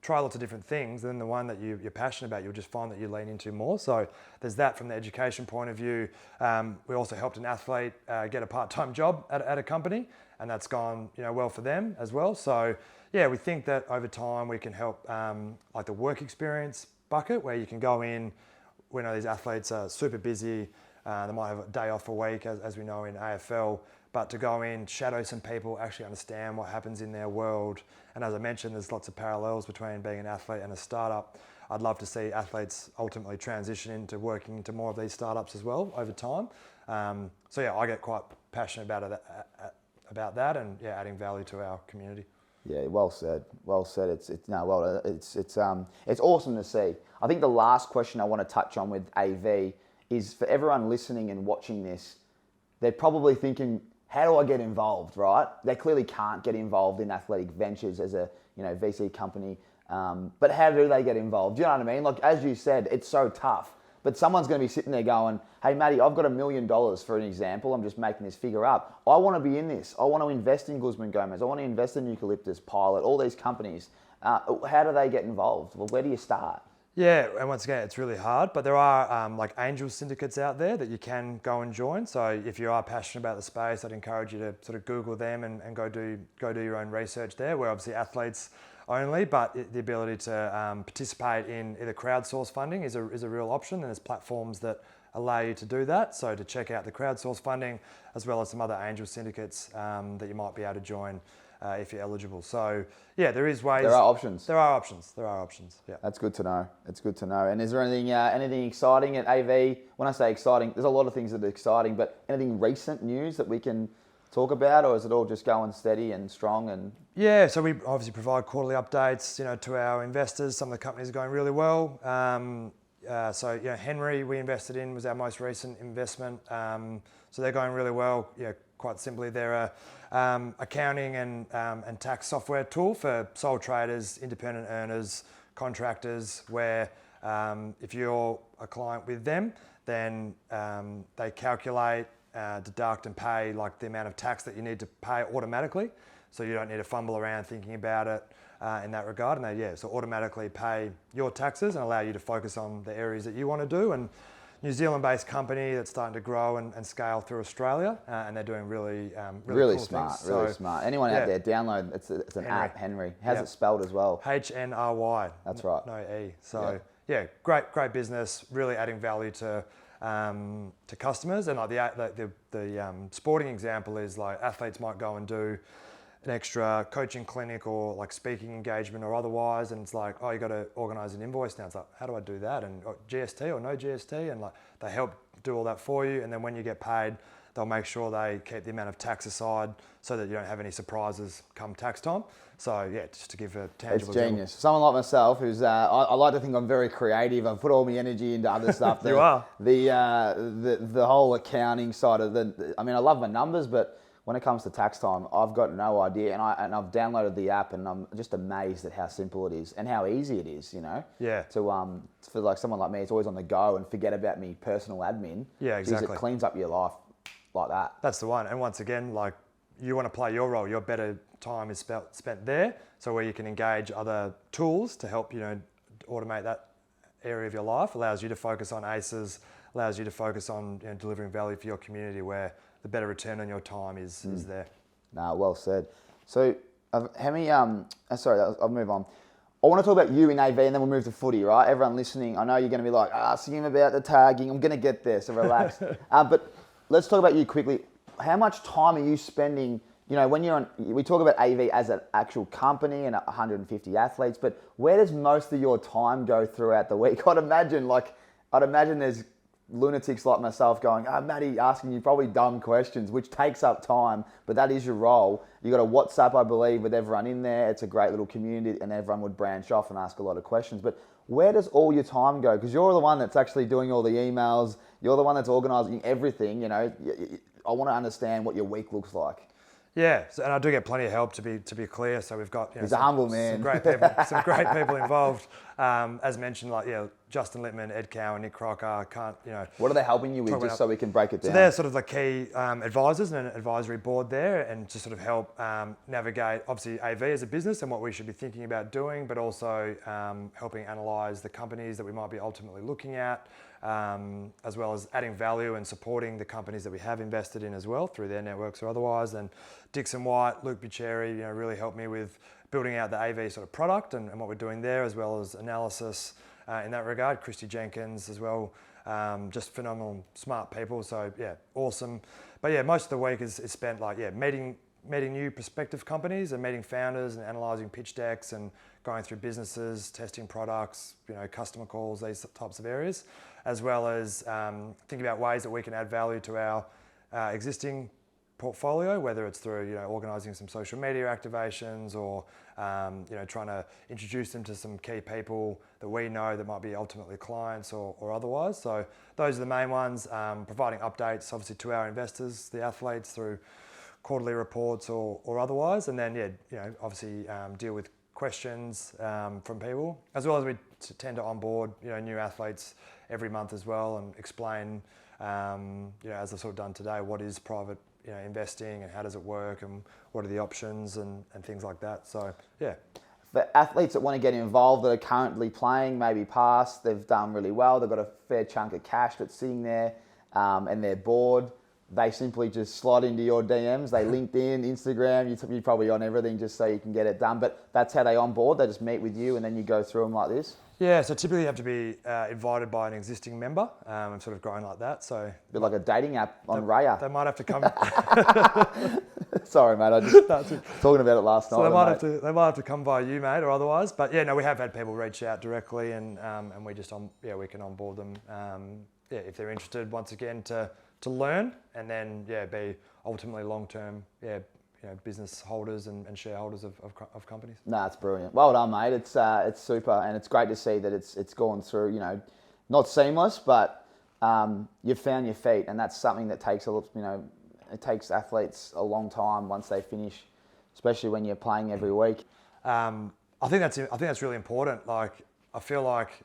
try lots of different things, and then the one that you're passionate about, you'll just find that you lean into more. So there's that from the education point of view. We also helped an athlete get a part-time job at a company, and that's gone well for them as well. So yeah, we think that over time we can help like the work experience bucket, where you can go in. We know these athletes are super busy. They might have a day off a week, as we know in AFL. But to go in, shadow some people, actually understand what happens in their world. And as I mentioned, there's lots of parallels between being an athlete and a startup. I'd love to see athletes ultimately transition into working into more of these startups as well over time. So yeah, I get quite passionate about that, and yeah, adding value to our community. Yeah, well said. Well said. It's awesome to see. I think the last question I want to touch on with AV is for everyone listening and watching this. They're probably thinking, how do I get involved, right? They clearly can't get involved in athletic ventures as a VC company, but how do they get involved? Do you know what I mean? Like, as you said, it's so tough, but someone's going to be sitting there going, hey, Matty, I've got $1 million for an example. I'm just making this figure up. I want to be in this. I want to invest in Guzman Gomez. I want to invest in Eucalyptus, Pilot, all these companies. How do they get involved? Well, where do you start? Yeah, and once again, it's really hard, but there are like angel syndicates out there that you can go and join. So if you are passionate about the space, I'd encourage you to sort of Google them and go do your own research there. We're obviously athletes only, but the ability to participate in either crowdsource funding is a real option, and there's platforms that allow you to do that. So to check out the crowdsource funding, as well as some other angel syndicates that you might be able to join if you're eligible. So yeah, there is ways. There are options. There are options. Yeah. That's good to know. It's good to know. And is there anything exciting at AV? When I say exciting, there's a lot of things that are exciting, but anything recent news that we can talk about, or is it all just going steady and strong? And yeah, so we obviously provide quarterly updates, to our investors. Some of the companies are going really well. So Henry, we invested in, was our most recent investment. So they're going really well. Quite simply, they're a accounting and tax software tool for sole traders, independent earners, contractors, where if you're a client with them, then they calculate, deduct and pay like the amount of tax that you need to pay automatically. So you don't need to fumble around thinking about it in that regard. And so automatically pay your taxes and allow you to focus on the areas that you want to do. And New Zealand-based company that's starting to grow and scale through Australia, and they're doing really cool smart, things. Really smart. Anyone out there, download. It's an Henry. app, Henry. How's it spelled as well? HNRY. That's right. No E. So yeah, great business. Really adding value to customers. And like the sporting example is like athletes might go and do an extra coaching clinic or like speaking engagement or otherwise, and it's like, oh, you got to organise an invoice now. It's like, how do I do that? And GST or no GST, and like they help do all that for you. And then when you get paid, they'll make sure they keep the amount of tax aside so that you don't have any surprises come tax time. So yeah, just to give a tangible. It's genius. Someone like myself, who's I like to think I'm very creative. I've put all my energy into other stuff. You are. The whole accounting side of I mean, I love my numbers, but when it comes to tax time, I've got no idea, and I've downloaded the app, and I'm just amazed at how simple it is and how easy it is. Yeah. To for like someone like me, it's always on the go and forget about me personal admin. Yeah, exactly. Because it cleans up your life like that. That's the one. And once again, like you want to play your role, your better time is spent there. So where you can engage other tools to help automate that area of your life, allows you to focus on ACEs, allows you to focus on delivering value for your community, where the better return on your time is there. Nah, well said. So, how many? Sorry, I'll move on. I want to talk about you in AV, and then we'll move to footy. Right? Everyone listening, I know you're going to be like asking him about the tagging. I'm going to get there, so relax. But let's talk about you quickly. How much time are you spending? When you're on, we talk about AV as an actual company and 150 athletes, but where does most of your time go throughout the week? I'd imagine there's lunatics like myself going, Matty, asking you probably dumb questions, which takes up time, but that is your role. You got a WhatsApp, I believe, with everyone in there. It's a great little community, and everyone would branch off and ask a lot of questions. But where does all your time go? Because you're the one that's actually doing all the emails. You're the one that's organising everything. You know, I want to understand what your week looks like. Yeah, and I do get plenty of help to be clear. So we've got He's a humble man. Some great people involved. As mentioned, like Justin Littman, Ed Cowan, Nick Crocker. What are they helping you with, just so we can break it down? So they're sort of the key advisors and an advisory board there, and to sort of help navigate obviously AV as a business and what we should be thinking about doing, but also helping analyse the companies that we might be ultimately looking at. As well as adding value and supporting the companies that we have invested in as well through their networks or otherwise. And Dixon White, Luke Bucheri, really helped me with building out the AV sort of product and what we're doing there, as well as analysis in that regard. Christy Jenkins as well, just phenomenal, smart people. So yeah, awesome. But yeah, most of the week is spent meeting new prospective companies and meeting founders and analysing pitch decks and going through businesses, testing products, customer calls, these types of areas, as well as thinking about ways that we can add value to our existing portfolio, whether it's through organising some social media activations or trying to introduce them to some key people that we know that might be ultimately clients or otherwise. So those are the main ones. Providing updates obviously to our investors, the athletes, through quarterly reports or otherwise, and then obviously deal with questions from people, as well as we tend to onboard new athletes every month as well, and explain as I've sort of done today, what is private investing and how does it work and what are the options and things like that. So yeah. For athletes that want to get involved, that are currently playing, maybe past, they've done really well, they've got a fair chunk of cash that's sitting there, and they're bored. They simply just slide into your DMs. They LinkedIn, Instagram, you're probably on everything just so you can get it done. But that's how they onboard. They just meet with you and then you go through them like this. Yeah, so typically you have to be invited by an existing member and sort of growing like that. So a bit like a dating app on Raya. They might have to come. Sorry, mate. I just talking about it last night. So they might have to come by you, mate, or otherwise. But yeah, no, we have had people reach out directly, and we just we can onboard them. If they're interested, once again, to learn, and then be ultimately long-term business holders and shareholders of companies. No, it's brilliant. Well done, mate. It's super, and it's great to see that it's gone through. Not seamless, but you've found your feet, and that's something that takes it takes athletes a long time once they finish, especially when you're playing every week. I think that's really important. Like, I feel like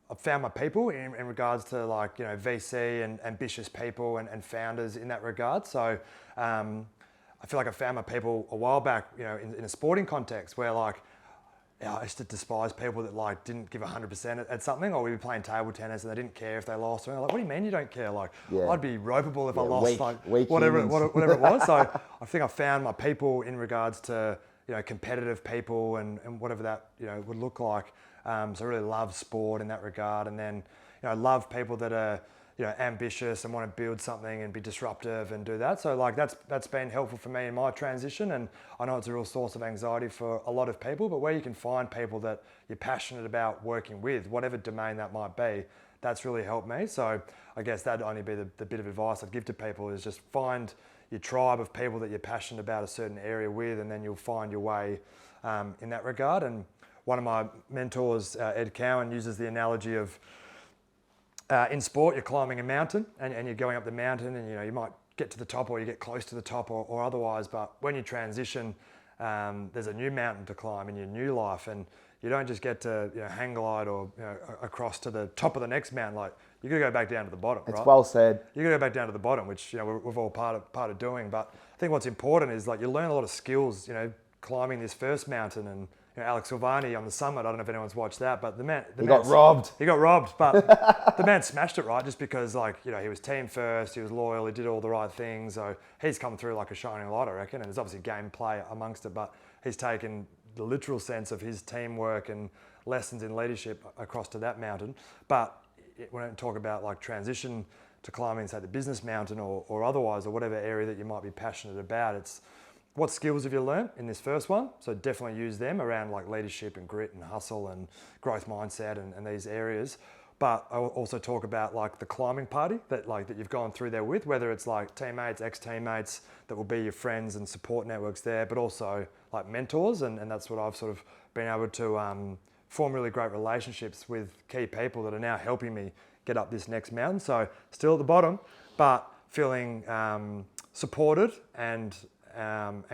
I've found my people in regards to VC and ambitious people and founders in that regard. So I feel like I found my people a while back, in a sporting context where I used to despise people that didn't give 100% at something, or we'd be playing table tennis and they didn't care if they lost. And what do you mean you don't care? I'd be ropeable if I lost, whatever it was. So I think I found my people in regards to competitive people and whatever that would look like. So I really love sport in that regard, and then love people that are ambitious and want to build something and be disruptive and do that. So that's been helpful for me in my transition, and I know it's a real source of anxiety for a lot of people, but where you can find people that you're passionate about working with, whatever domain that might be, that's really helped me. So I guess that'd only be the bit of advice I'd give to people, is just find your tribe of people that you're passionate about a certain area with, and then you'll find your way in that regard. And one of my mentors, Ed Cowan, uses the analogy of in sport, you're climbing a mountain and you're going up the mountain, and you might get to the top, or you get close to the top or otherwise, but when you transition, there's a new mountain to climb in your new life, and you don't just get to hang glide or across to the top of the next mountain. You got to go back down to the bottom. It's right? Well said. You got to go back down to the bottom, which we've all part of doing. But I think what's important is you learn a lot of skills. Climbing this first mountain, and Alex Silvani on the summit. I don't know if anyone's watched that, but he got robbed. He got robbed, but the man smashed it, right? Just because he was team first, he was loyal, he did all the right things. So he's come through like a shining light, I reckon. And there's obviously gameplay amongst it, but he's taken the literal sense of his teamwork and lessons in leadership across to that mountain. But we don't talk about transition to climbing, say, the business mountain or otherwise, or whatever area that you might be passionate about. It's what skills have you learned in this first one? So definitely use them around leadership and grit and hustle and growth mindset and these areas. But I will also talk about the climbing party that you've gone through there with, whether it's teammates, ex-teammates that will be your friends and support networks there, but also mentors, and that's what I've sort of been able to form really great relationships with key people that are now helping me get up this next mountain. So still at the bottom, but feeling supported and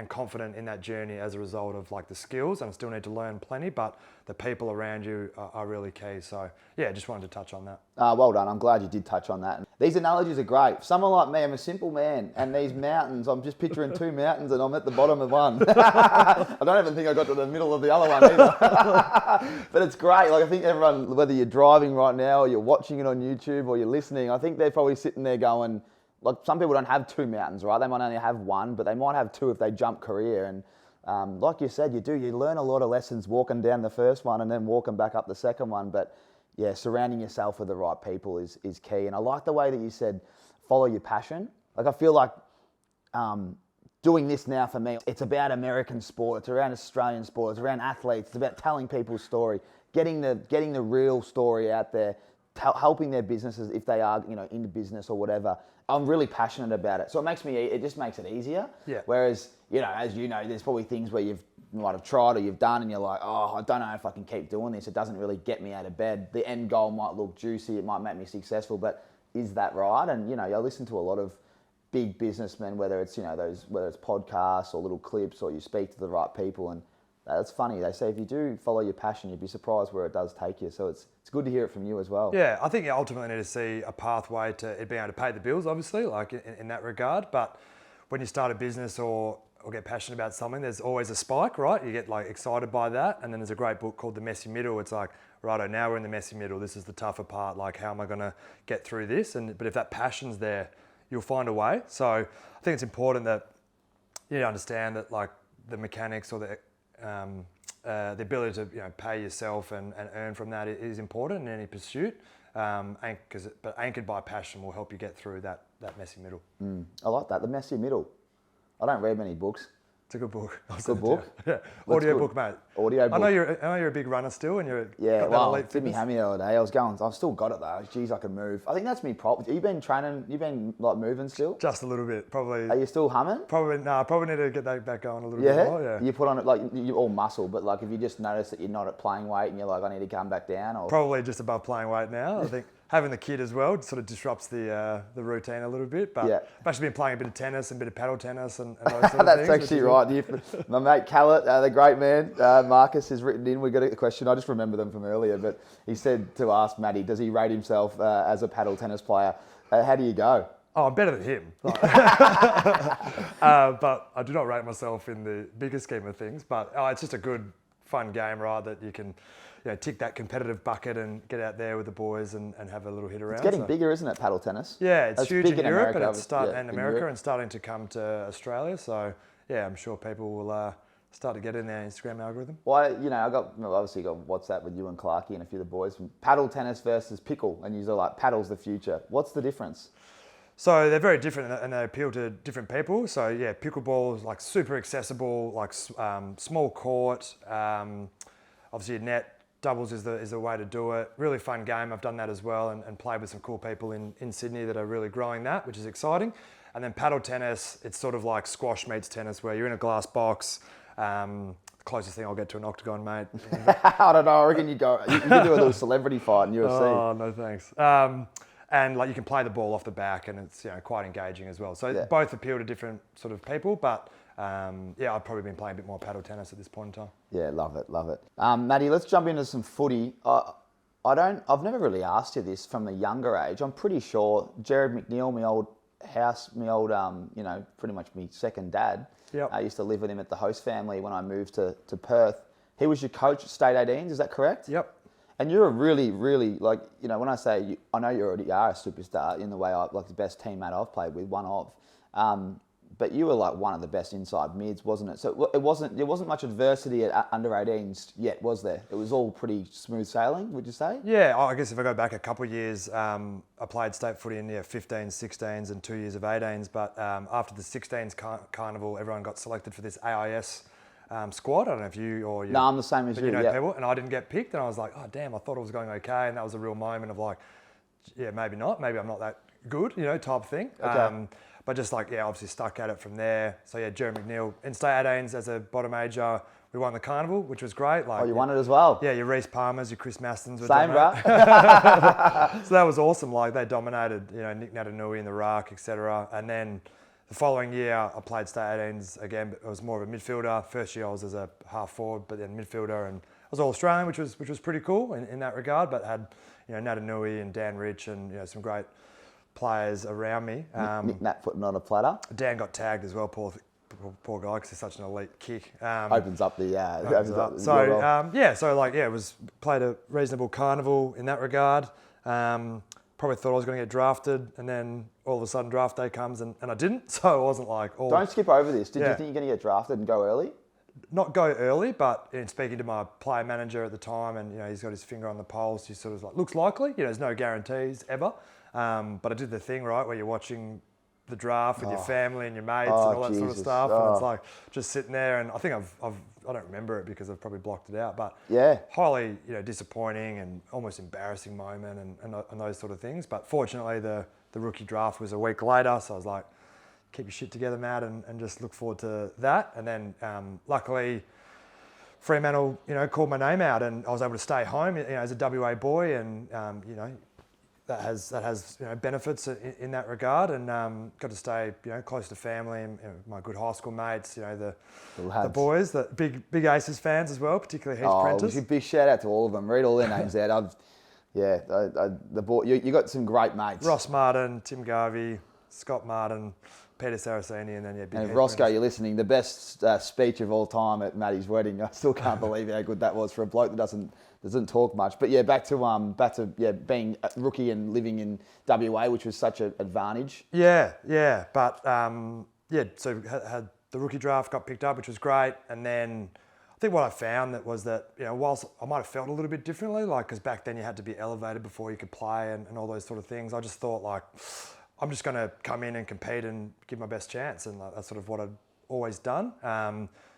confident in that journey as a result of like the skills. And I still need to learn plenty, but the people around you are really key. So yeah, just wanted to touch on that. Well done. I'm glad you did touch on that. These analogies are great. For someone like me, I'm a simple man, and these mountains, I'm just picturing two mountains and I'm at the bottom of one. I don't even think I got to the middle of the other one either. But it's great. Like I think everyone, whether you're driving right now or you're watching it on YouTube or you're listening, I think they're probably sitting there going, like some people don't have two mountains, right? They might only have one, but they might have two if they jump career. And like you said, you learn a lot of lessons walking down the first one and then walking back up the second one. But yeah, surrounding yourself with the right people is key. And I like the way that you said, follow your passion. Like I feel like doing this now for me, it's about American sport, it's around Australian sport, it's around athletes, it's about telling people's story, getting the real story out there, helping their businesses if they are, into business or whatever. I'm really passionate about it. So it just makes it easier. Yeah. Whereas, as you know, there's probably things where you might have tried or you've done and you're like, oh, I don't know if I can keep doing this. It doesn't really get me out of bed. The end goal might look juicy. It might make me successful, but is that right? And, I listen to a lot of big businessmen, whether it's, whether it's podcasts or little clips or you speak to the right people. And it's funny. They say if you do follow your passion, you'd be surprised where it does take you. So it's good to hear it from you as well. Yeah, I think you ultimately need to see a pathway to it being able to pay the bills, obviously, like in that regard. But when you start a business or get passionate about something, there's always a spike, right? You get like excited by that. And then there's a great book called The Messy Middle. It's like, righto, now we're in the messy middle. This is the tougher part. Like, how am I going to get through this? But if that passion's there, you'll find a way. So I think it's important that you understand that like the mechanics or the ability to pay yourself and earn from that is important in any pursuit. But anchored by passion will help you get through that messy middle. I like that, the messy middle. I don't read many books. It's a good book. Good book? Yeah. Audio book, mate. Audio book. I know you're a big runner still, and you're did me hammy the other day. I've still got it though. Jeez, I can move. I think that's me. You been training? You been like moving still? Just a little bit, probably. Are you still humming? Probably need to get that back going a little bit more. Yeah. You put on it like you're all muscle, but like if you just notice that you're not at playing weight and you're like, I need to come back down, or probably just above playing weight now. I think. Having the kid as well sort of disrupts the routine a little bit. But I've actually been playing a bit of tennis and a bit of paddle tennis and those sort of That's things. That's actually right. My mate Callett, the great man, Marcus, has written in. We got a question. I just remember them from earlier, but he said to ask Matty, does he rate himself as a paddle tennis player? How do you go? Oh, I'm better than him. But I do not rate myself in the bigger scheme of things. But it's just a good, fun game, right, that you can tick that competitive bucket and get out there with the boys and have a little hit around. It's getting bigger, isn't it, paddle tennis? Yeah, it's huge in Europe and America and starting to come to Australia. So yeah, I'm sure people will start to get in their Instagram algorithm. Well, I obviously got WhatsApp with you and Clarkey and a few of the boys. Paddle tennis versus pickle, and you're like, paddle's the future. What's the difference? So they're very different and they appeal to different people. So yeah, pickleball is like super accessible, like small court, obviously a net. Doubles is the way to do it. Really fun game. I've done that as well and played with some cool people in Sydney that are really growing that, which is exciting. And then paddle tennis, it's sort of like squash meets tennis where you're in a glass box. Closest thing I'll get to an octagon, mate. I don't know. I reckon you can do a little celebrity fight in UFC. Oh, no thanks. And like you can play the ball off the back and it's quite engaging as well. So both appeal to different sort of people, but I've probably been playing a bit more paddle tennis at this point in time. Yeah, love it. Matty, let's jump into some footy. I've never really asked you this from a younger age. I'm pretty sure Jared McNeil, pretty much my second dad. Yep. I used to live with him at the host family when I moved to Perth. He was your coach at State 18s, is that correct? Yep. And you're a really, really, when I say, I know you already are a superstar in the way the best teammate I've played with, one of. But you were like one of the best inside mids, wasn't it? So there wasn't much adversity at under 18s yet, was there? It was all pretty smooth sailing, would you say? Yeah, I guess if I go back a couple of years, I played state footy in 15s, 16s and 2 years of 18s. But after the 16s carnival, everyone got selected for this AIS squad. I don't know if you or you. No, I'm the same as you. People, and I didn't get picked, and I was like, oh damn, I thought it was going okay, and that was a real moment of like, yeah, maybe not, maybe I'm not that good, type of thing. Okay. But just obviously stuck at it from there. So yeah, Jared McNeil in state 18s as a bottom major, we won the carnival, which was great. Like, Oh, you won it as well? Yeah, your Reece Palmers, your Chris Mastons were Same, bro. So that was awesome. Like, they dominated, Nick Natanui in the ruck, etc. And then the following year, I played state 18s again, but it was more of a midfielder. First year I was as a half forward, but then midfielder, and I was all Australian, which was pretty cool in that regard. But had Natanui and Dan Rich and some great players around me. Nick Nat putting on a platter. Dan got tagged as well, poor guy, because he's such an elite kick. Opens up the it was played a reasonable carnival in that regard. Probably thought I was going to get drafted, and then all of a sudden draft day comes and I didn't. So it wasn't like all. Don't skip over this. Did you think you're going to get drafted and go early? Not go early, but in speaking to my player manager at the time, and he's got his finger on the pulse. He sort of like, looks likely. There's no guarantees ever, but I did the thing right where you're watching the draft with your family and your mates and all that sort of stuff, and it's like just sitting there. And I think I don't remember it because I've probably blocked it out, but highly disappointing and almost embarrassing moment and those sort of things. But fortunately, the rookie draft was a week later, so I was like, keep your shit together, Matt, and just look forward to that. And then luckily, Fremantle called my name out, and I was able to stay home as a WA boy, and that has benefits in that regard, and got to stay close to family and my good high school mates, the boys, the big Aces fans as well, particularly Heath Prentice. Big shout out to all of them. Read all their names out. The boy, you got some great mates. Ross Martin, Tim Garvey, Scott Martin, Peter Saraceni, and then and if Roscoe, you're listening, the best speech of all time at Maddie's wedding. I still can't believe how good that was for a bloke that doesn't talk much. But back to being a rookie and living in WA, which was such an advantage. But so had the rookie draft got picked up, which was great, and then I think what I found was that whilst I might have felt a little bit differently, like because back then you had to be elevated before you could play and all those sort of things, I just thought like, I'm just going to come in and compete and give my best chance, and that's sort of what I'd always done.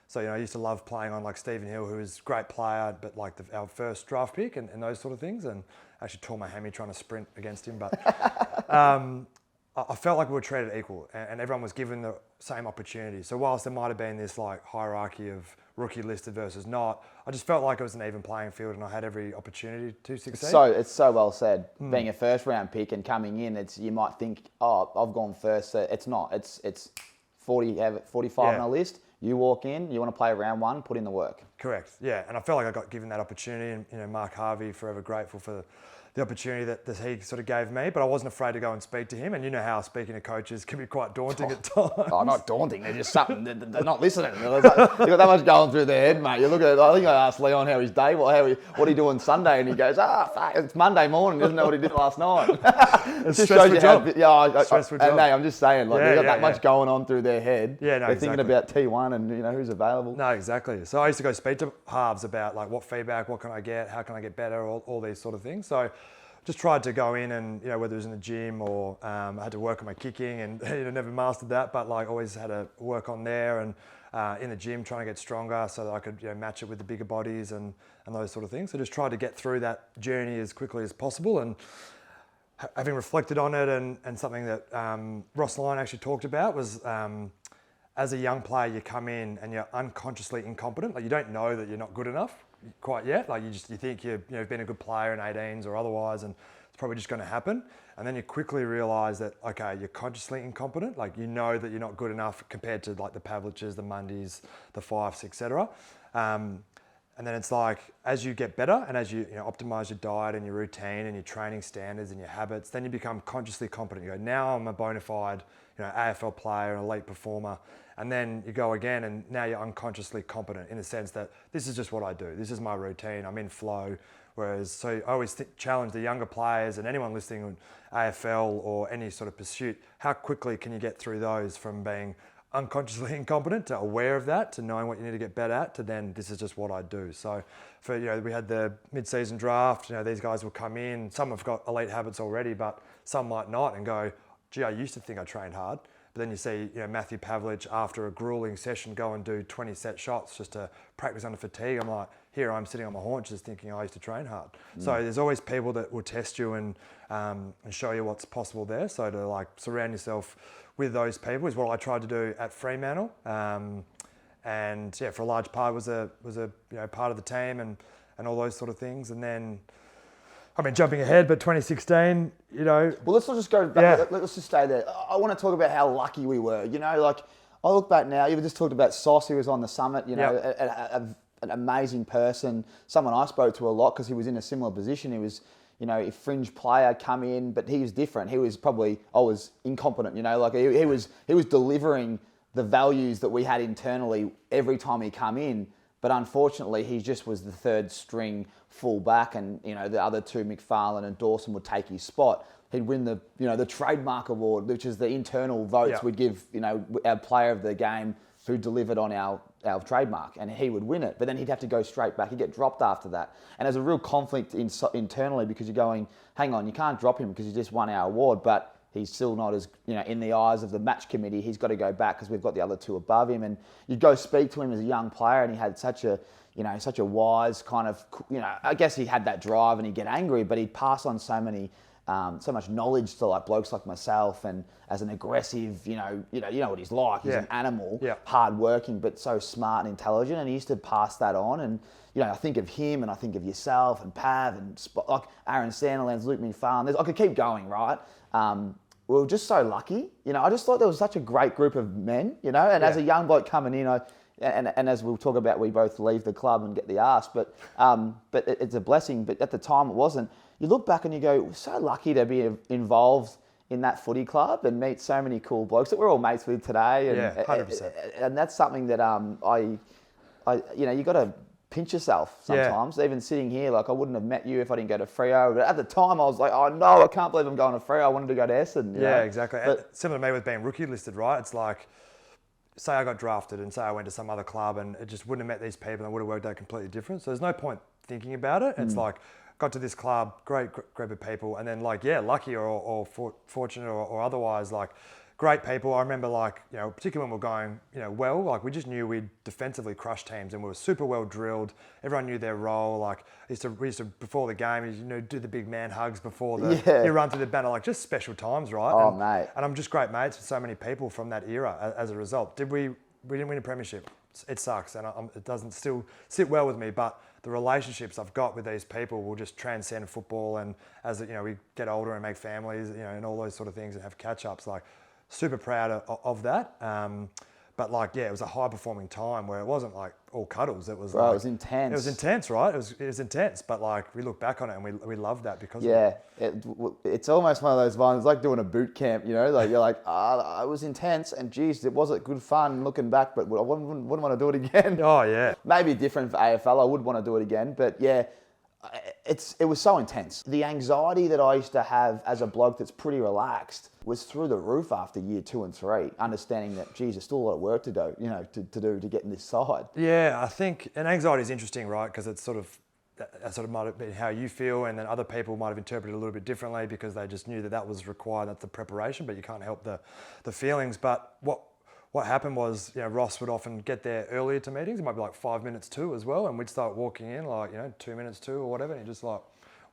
So I used to love playing on like Stephen Hill, who was a great player, but like our first draft pick and those sort of things, and I actually tore my hammy trying to sprint against him. But I felt like we were treated equal, and everyone was given the same opportunity. So whilst there might have been this like hierarchy of rookie listed versus not, I just felt like it was an even playing field, and I had every opportunity to succeed. It's so well said. Being a first round pick and coming in, you might think, I've gone first. So it's not. It's 45 on a list. You walk in, you want to play round one, put in the work. Correct. Yeah, and I felt like I got given that opportunity, and Mark Harvey, forever grateful for the opportunity that he sort of gave me, but I wasn't afraid to go and speak to him. And how speaking to coaches can be quite daunting at times. Oh, not daunting. They're just something. They're not listening. They've got that much going through their head, mate. You look at. I think I asked Leon how his day, what he doing Sunday, and he goes, fuck, it's Monday morning. Doesn't know what he did last night. It's just shows you job. Stressful job. No, I'm just saying, like they've got that much going on through their head. Yeah, no, they're thinking about T1 and who's available. No, exactly. So I used to go speak to halves about like what feedback, what can I get, how can I get better, all these sort of things. So just tried to go in and, whether it was in the gym or I had to work on my kicking and never mastered that, but like always had to work on there and in the gym trying to get stronger so that I could match it with the bigger bodies and those sort of things. So just tried to get through that journey as quickly as possible, and having reflected on it and something that Ross Lyon actually talked about was as a young player you come in and you're unconsciously incompetent, like you don't know that you're not good enough quite yet. Like you think you've been a good player in 18s or otherwise, and it's probably just going to happen. And then you quickly realise that you're consciously incompetent. Like that you're not good enough compared to like the Pavliches, the Mundys, the Fifes, etc. And then it's like as you get better and as you optimise your diet and your routine and your training standards and your habits, then you become consciously competent. You go, now I'm a bona fide AFL player, an elite performer. And then you go again, and now you're unconsciously competent in the sense that this is just what I do. This is my routine. I'm in flow. So I always challenge the younger players and anyone listening on AFL or any sort of pursuit, how quickly can you get through those from being unconsciously incompetent to aware of that, to knowing what you need to get better at, to then this is just what I do. So we had the mid-season draft, these guys will come in, some have got elite habits already, but some might not, and go, gee, I used to think I trained hard. But then you see, Matthew Pavlich after a grueling session go and do 20 set shots just to practice under fatigue. I'm like, here I'm sitting on my haunches thinking I used to train hard. So there's always people that will test you and show you what's possible there. So to like surround yourself with those people is what I tried to do at Fremantle. and yeah, for a large part was a part of the team and all those sort of things. And then, I mean, jumping ahead, but 2016, Well, let's not just go back. Let's just stay there. I want to talk about how lucky we were. Like I look back now. You just talked about Sauce, who was on the summit. An amazing person. Someone I spoke to a lot because he was in a similar position. He was, a fringe player come in, but he was different. He was probably always incompetent. Like he was delivering the values that we had internally every time he come in. But unfortunately, he just was the third string fullback, and the other two, McFarlane and Dawson, would take his spot. He'd win the trademark award, which is the internal votes we'd give our player of the game who delivered on our trademark, and he would win it. But then he'd have to go straight back. He'd get dropped after that, and there's a real conflict internally because you're going, hang on, you can't drop him because he just won our award, but he's still not as, in the eyes of the match committee, he's got to go back because we've got the other two above him. And you'd go speak to him as a young player, and he had such a wise kind of, I guess he had that drive and he'd get angry, but he'd pass on so much knowledge to like blokes like myself, and as an aggressive, you know what he's like. He's an animal, hard-working, but so smart and intelligent. And he used to pass that on. And I think of him, and I think of yourself, and Pav, and like Aaron Sandilands, Luke McFarlane. I could keep going, right? We were just so lucky. I just thought there was such a great group of men. And as a young bloke coming in, and as we'll talk about, we both leave the club and get the arse, but it's a blessing. But at the time, it wasn't. You look back and you go, we're so lucky to be involved in that footy club and meet so many cool blokes that we're all mates with today. And, 100%. And that's something that you got to pinch yourself sometimes. Even sitting here, like I wouldn't have met you if I didn't go to Freo. But at the time, I was like, oh no, I can't believe I'm going to Freo. I wanted to go to Essendon. Exactly. But similar to me with being rookie listed, right? It's like, say I got drafted and say I went to some other club and it just wouldn't have met these people and it would have worked out completely different. So there's no point thinking about it. It's like, got to this club, great group of people, and then lucky or fortunate or otherwise, like great people. I remember particularly when we're going, we just knew we'd defensively crush teams and we were super well drilled. Everyone knew their role. Like we used to before the game, do the big man hugs before you run through the banner, like just special times, right? Oh, mate. And I'm just great mates with so many people from that era as a result. We didn't win a premiership. It sucks, and it doesn't still sit well with me, but the relationships I've got with these people will just transcend football. And as we get older and make families, and all those sort of things and have catch-ups, like super proud of that. But it was a high-performing time where it wasn't like all cuddles. It was it was intense. It was intense, right? It was intense, but we look back on it and we love that because it's almost one of those vibes, like doing a boot camp. You're like, it was intense, and geez, it wasn't good fun looking back, but I wouldn't want to do it again. Oh yeah, maybe different for AFL. I would want to do it again, but yeah. It was so intense. The anxiety that I used to have as a bloke that's pretty relaxed was through the roof after year 2 and 3, understanding that, geez, there's still a lot of work to do, to get in this side. Yeah, I think, and anxiety is interesting, right? Because it's that might have been how you feel, and then other people might have interpreted it a little bit differently because they just knew that was required, that's the preparation, but you can't help the feelings. But what happened was, Ross would often get there earlier to meetings. It might be like 5 minutes to as well. And we'd start walking in 2 minutes to or whatever. And he'd just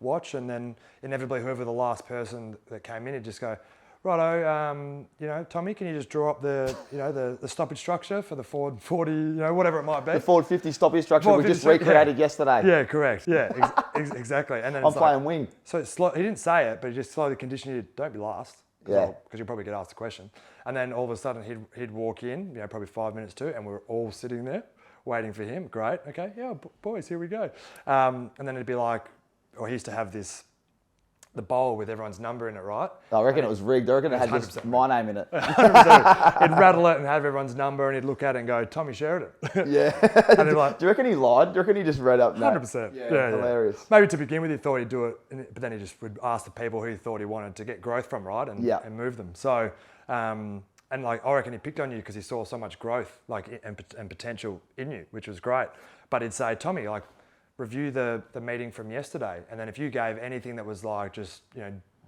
watch. And then inevitably, whoever the last person that came in, he'd just go, righto, Tommy, can you just draw up the stoppage structure for the forward 40, whatever it might be. The forward 50 stoppage structure we just recreated yesterday. Yeah, correct. Yeah, exactly. And then I'm playing wing. So he didn't say it, but he just slowly conditioned you, don't be last. Because you'll probably get asked the question. And then all of a sudden he'd walk in, probably 5 minutes to, and we were all sitting there waiting for him. Great, okay, yeah, boys, here we go. And then it'd be like, he used to have the bowl with everyone's number in it, right? I reckon it was rigged. I reckon it had just my name in it. 100%. He'd rattle it and have everyone's number, and he'd look at it and go, Tommy Sheridan. Yeah. And do you reckon he lied? Do you reckon he just read up? 100%. Yeah, hilarious. Maybe to begin with, he thought he'd do it, but then he just would ask the people who he thought he wanted to get growth from, right? And move them. So, I reckon he picked on you because he saw so much growth, and potential in you, which was great. But he'd say, Tommy, review the meeting from yesterday, and then if you gave anything that was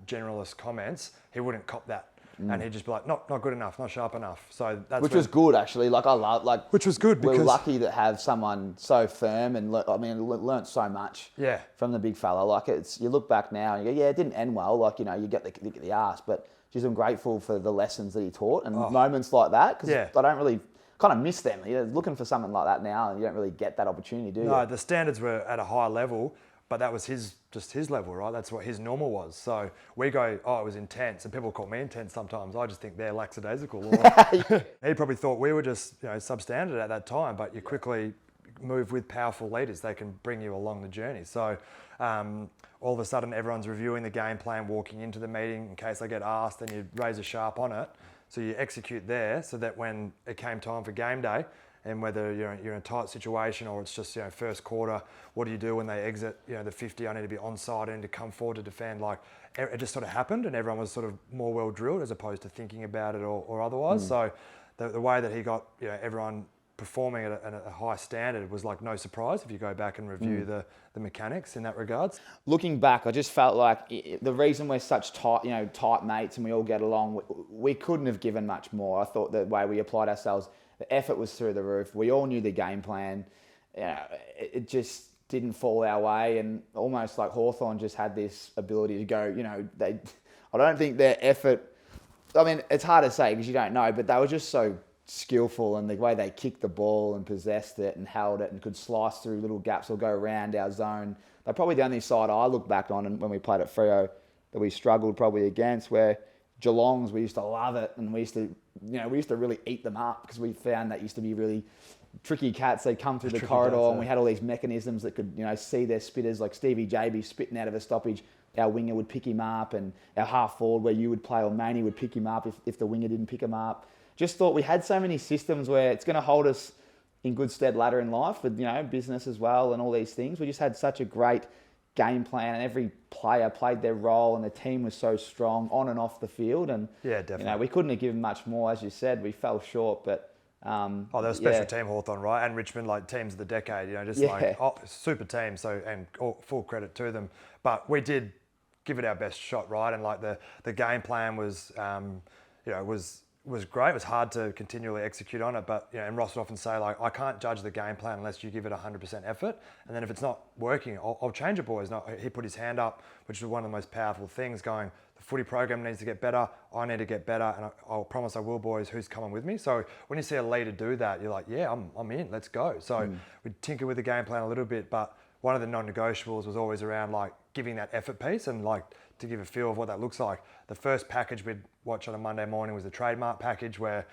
generalist comments, he wouldn't cop that. And he'd just be like, not good enough, not sharp enough. So that's which was good, actually. I love which was good because we're lucky to have someone so firm and learnt so much from the big fella. You look back now and you go, it didn't end well. You get the arse, but geez, I'm grateful for the lessons that he taught and moments like that because I don't really kind of miss them. You're looking for something like that now, and you don't really get that opportunity, do you? No, the standards were at a high level, but that was just his level, right? That's what his normal was. So we go, oh, it was intense, and people call me intense sometimes. I just think they're lackadaisical. He probably thought we were just substandard at that time, but you quickly move with powerful leaders. They can bring you along the journey. So all of a sudden, everyone's reviewing the game plan, walking into the meeting in case they get asked, and you raise a sharp on it. So you execute there, so that when it came time for game day, and whether you're in a tight situation or it's just first quarter, what do you do when they exit the 50? I need to be onside, I need to come forward to defend. Like it just sort of happened, and everyone was sort of more well drilled as opposed to thinking about it or otherwise. So the way that he got everyone performing at a high standard was like no surprise if you go back and review the mechanics in that regards. Looking back, I just felt like the reason we're such tight mates and we all get along, we couldn't have given much more. I thought the way we applied ourselves, the effort was through the roof. We all knew the game plan. It just didn't fall our way, and almost like Hawthorn just had this ability to go, I don't think their effort, I mean, it's hard to say because you don't know, but they were just so skillful, and the way they kicked the ball and possessed it and held it and could slice through little gaps or go around our zone. They're probably the only side I look back on, and when we played at Freo, that we struggled probably against, where Geelongs, we used to love it, and we used to really eat them up because we found that used to be really tricky cats. They'd come through the corridor, and we had all these mechanisms that could see their spitters, like Stevie JB spitting out of a stoppage. Our winger would pick him up, and our half forward where you would play, or Maney would pick him up if the winger didn't pick him up. Just thought we had so many systems where it's going to hold us in good stead later in life with, business as well and all these things. We just had such a great game plan, and every player played their role, and the team was so strong on and off the field. And yeah, definitely. We couldn't have given much more, as you said. We fell short, but they were special team, Hawthorn, right? And Richmond, like teams of the decade, super team. So, and full credit to them. But we did give it our best shot, right? And like the game plan was great. It was hard to continually execute on it, but and Ross would often say, like, I can't judge the game plan unless you give it 100% effort, and then if it's not working, I'll change it, boys. No, he put his hand up, which was one of the most powerful things, going, the footy program needs to get better, I need to get better, and I'll promise I will, boys. Who's coming with me? So when you see a leader do that, you're like, yeah, I'm in, let's go. So we'd tinker with the game plan a little bit, but one of the non-negotiables was always around like giving that effort piece, and like to give a feel of what that looks like. The first package we'd watch on a Monday morning was the trademark package, where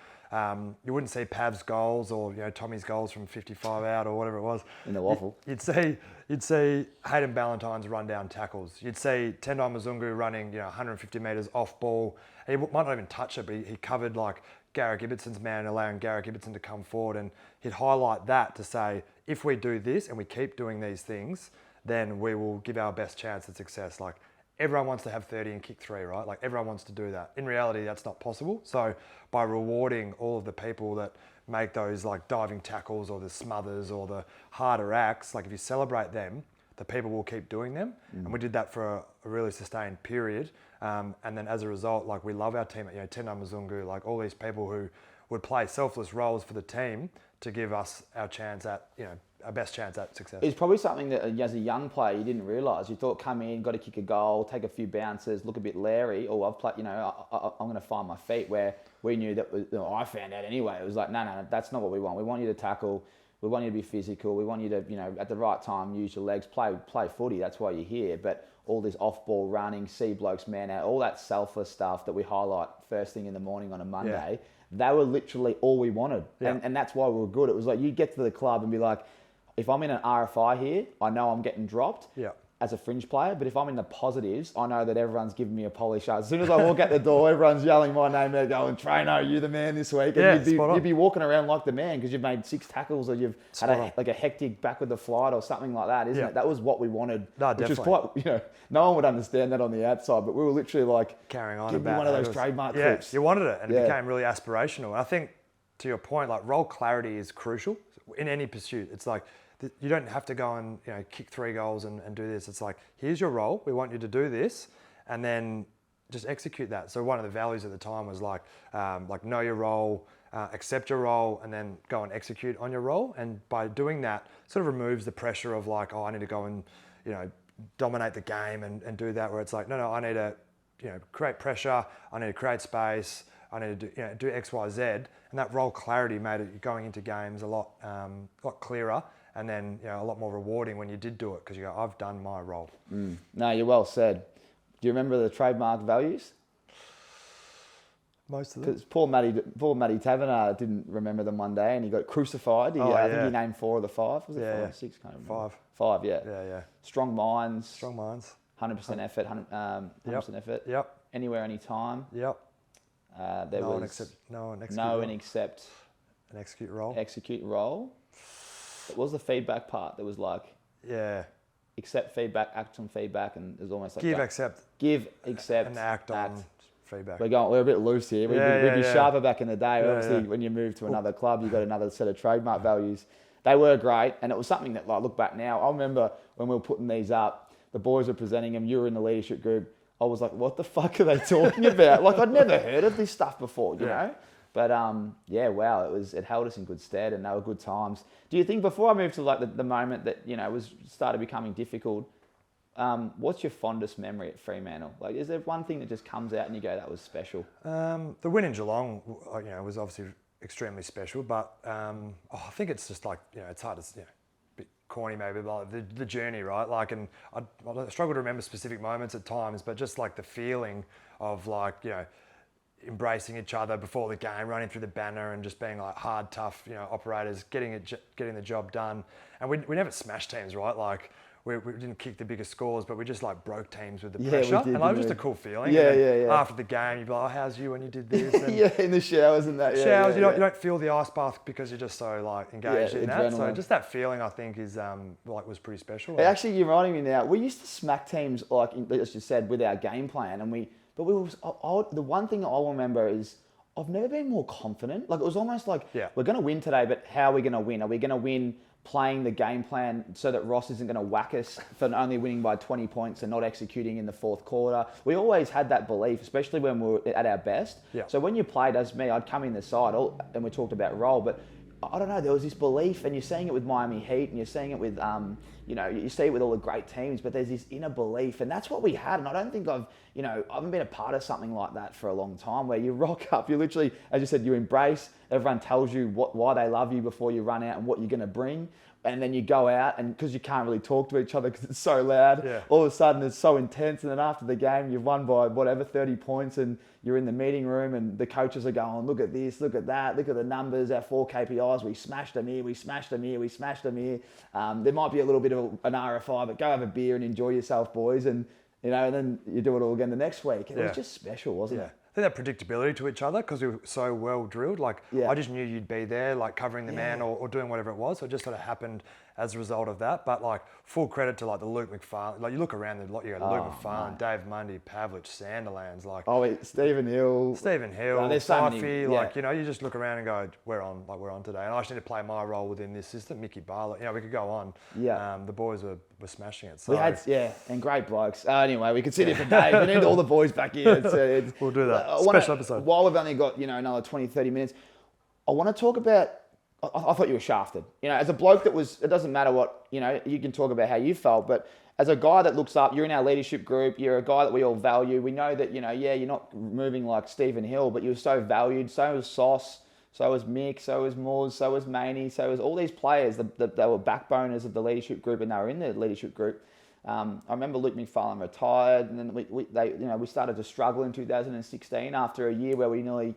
you wouldn't see Pav's goals or Tommy's goals from 55 out or whatever it was in the waffle. You'd see Hayden Ballantyne's run down tackles. You'd see Tendai Mzungu running 150 metres off ball. He might not even touch it, but he covered like Garrick Ibbetson's man, allowing Garrick Ibbetson to come forward, and he'd highlight that to say, if we do this and we keep doing these things, then we will give our best chance at success. Like, everyone wants to have 30 and kick 3, right? Like, everyone wants to do that. In reality, that's not possible. So by rewarding all of the people that make those like diving tackles or the smothers or the harder acts, like if you celebrate them, the people will keep doing them. And we did that for a really sustained period. And then as a result, like, we love our team, Tendai Mzungu, like all these people who would play selfless roles for the team to give us our chance at, our best chance at success. It's probably something that as a young player you didn't realise. You thought, come in, got to kick a goal, take a few bounces, look a bit Larry, or I've played, I'm going to find my feet, where we knew that, I found out anyway. It was like, no, that's not what we want. We want you to tackle, we want you to be physical, we want you to, at the right time, use your legs, play footy, that's why you're here. But all this off-ball running, see blokes man out, all that selfless stuff that we highlight first thing in the morning on a Monday, they were literally all we wanted. Yeah. And that's why we were good. It was like, you get to the club and be like, if I'm in an RFI here, I know I'm getting dropped as a fringe player. But if I'm in the positives, I know that everyone's giving me a polish. As soon as I walk out the door, everyone's yelling my name. They're going, Traino, you the man this week. And you'd be walking around like the man because you've made 6 tackles, or you've had a hectic back with the flight or something like that, isn't it? That was what we wanted. No, which definitely. is quite, no one would understand that on the outside, but we were literally like, carrying on give me one of those trademark clips. You wanted it, and it became really aspirational. And I think, to your point, like, role clarity is crucial in any pursuit. It's like, you don't have to go and kick 3 goals and do this. It's like, here's your role. We want you to do this, and then just execute that. So one of the values at the time was like know your role, accept your role, and then go and execute on your role. And by doing that, sort of removes the pressure of like, I need to go and dominate the game and do that. Where it's like, no, I need to create pressure. I need to create space. I need to do X, Y, Z, and that role clarity made it going into games a lot clearer, and then a lot more rewarding when you did do it because you go, I've done my role. No, you're well said. Do you remember the trademark values? Most of them. Because poor Matty Taverner didn't remember them one day, and he got crucified. I think he named 4 of the 5. Was it 5 or 6? Can't remember. 5. 5, yeah. Yeah. Strong minds. 100% effort. 100% effort. Yep. Anywhere, anytime. Yep. No and except an execute role. Execute role. What was the feedback part? There was like accept feedback, act on feedback, and there's almost like give, accept, and act on feedback. We're a bit loose here. We'd be sharper back in the day. Obviously, when you move to another club, you got another set of trademark values. They were great, and it was something that, like, look back now. I remember when we were putting these up, the boys were presenting them. You were in the leadership group. I was like, what the fuck are they talking about? Like, I'd never heard of this stuff before, you know? But wow, it held us in good stead, and they were good times. Do you think, before I move to like the moment that was started becoming difficult, what's your fondest memory at Fremantle? Like, is there one thing that just comes out and you go, that was special? The win in Geelong, was obviously extremely special, but I think it's just like, it's hard to, a bit corny maybe, but like the journey, right? Like, and I struggle to remember specific moments at times, but just like the feeling of like, embracing each other before the game, running through the banner and just being like hard, tough, operators, getting the job done. And we never smashed teams, right? Like, we didn't kick the biggest scores, but we just like broke teams with the pressure. And like, it was just a cool feeling. Yeah. After the game, you'd be like, oh, how's you when you did this? And in the showers and that. You don't feel the ice bath because you're just so like engaged in that. So just that feeling, I think, is was pretty special. Actually, you're reminding me now. We used to smack teams, like as you said, with our game plan, the one thing I will remember is I've never been more confident. Like, it was almost like, we're going to win today, but how are we going to win? Are we going to win playing the game plan so that Ross isn't going to whack us for only winning by 20 points and not executing in the fourth quarter? We always had that belief, especially when we were at our best. So when you played as me, I'd come in the side, and we talked about role, but I don't know, there was this belief, and you're seeing it with Miami Heat, and you're seeing it with, you see it with all the great teams, but there's this inner belief, and that's what we had. And I don't think I haven't been a part of something like that for a long time, where you rock up, you literally, as you said, you embrace, everyone tells you why they love you before you run out and what you're going to bring. And then you go out, and because you can't really talk to each other because it's so loud, all of a sudden it's so intense. And then after the game, you've won by 30 points, and you're in the meeting room, and the coaches are going, look at this, look at that, look at the numbers, our 4 KPIs, we smashed them here, we smashed them here, we smashed them here. There might be a little bit of an RFI, but go have a beer and enjoy yourself, boys. And and then you do it all again the next week. It was just special, wasn't it? I think that predictability to each other, because we were so well drilled. Like, I just knew you'd be there, like covering the man or doing whatever it was. So it just sort of happened as a result of that. But like, full credit to like the Luke McFarlane. Like, you look around, you got Luke McFarlane, Dave Mundy, Pavlich, Sanderlands. Like, Stephen Hill, there's so many, like, you just look around and go, we're on today. And I just need to play my role within this system. Mickey Barlett, we could go on. The boys were smashing it. So we had, and great blokes. Anyway, we could sit here for days. We need all the boys back here. We'll do that. Special episode. While we've only got, another 20, 30 minutes, I want to talk about, I thought you were shafted. As a bloke it doesn't matter what, you can talk about how you felt, but as a guy that looks up, you're in our leadership group, you're a guy that we all value. We know that, you're not moving like Stephen Hill, but you're so valued. So was Sauce, so was Mick, so was Moores, so was Maney, so was all these players that they were backboners of the leadership group, and they were in the leadership group. I remember Luke McFarlane retired, and then we started to struggle in 2016 after a year where we nearly,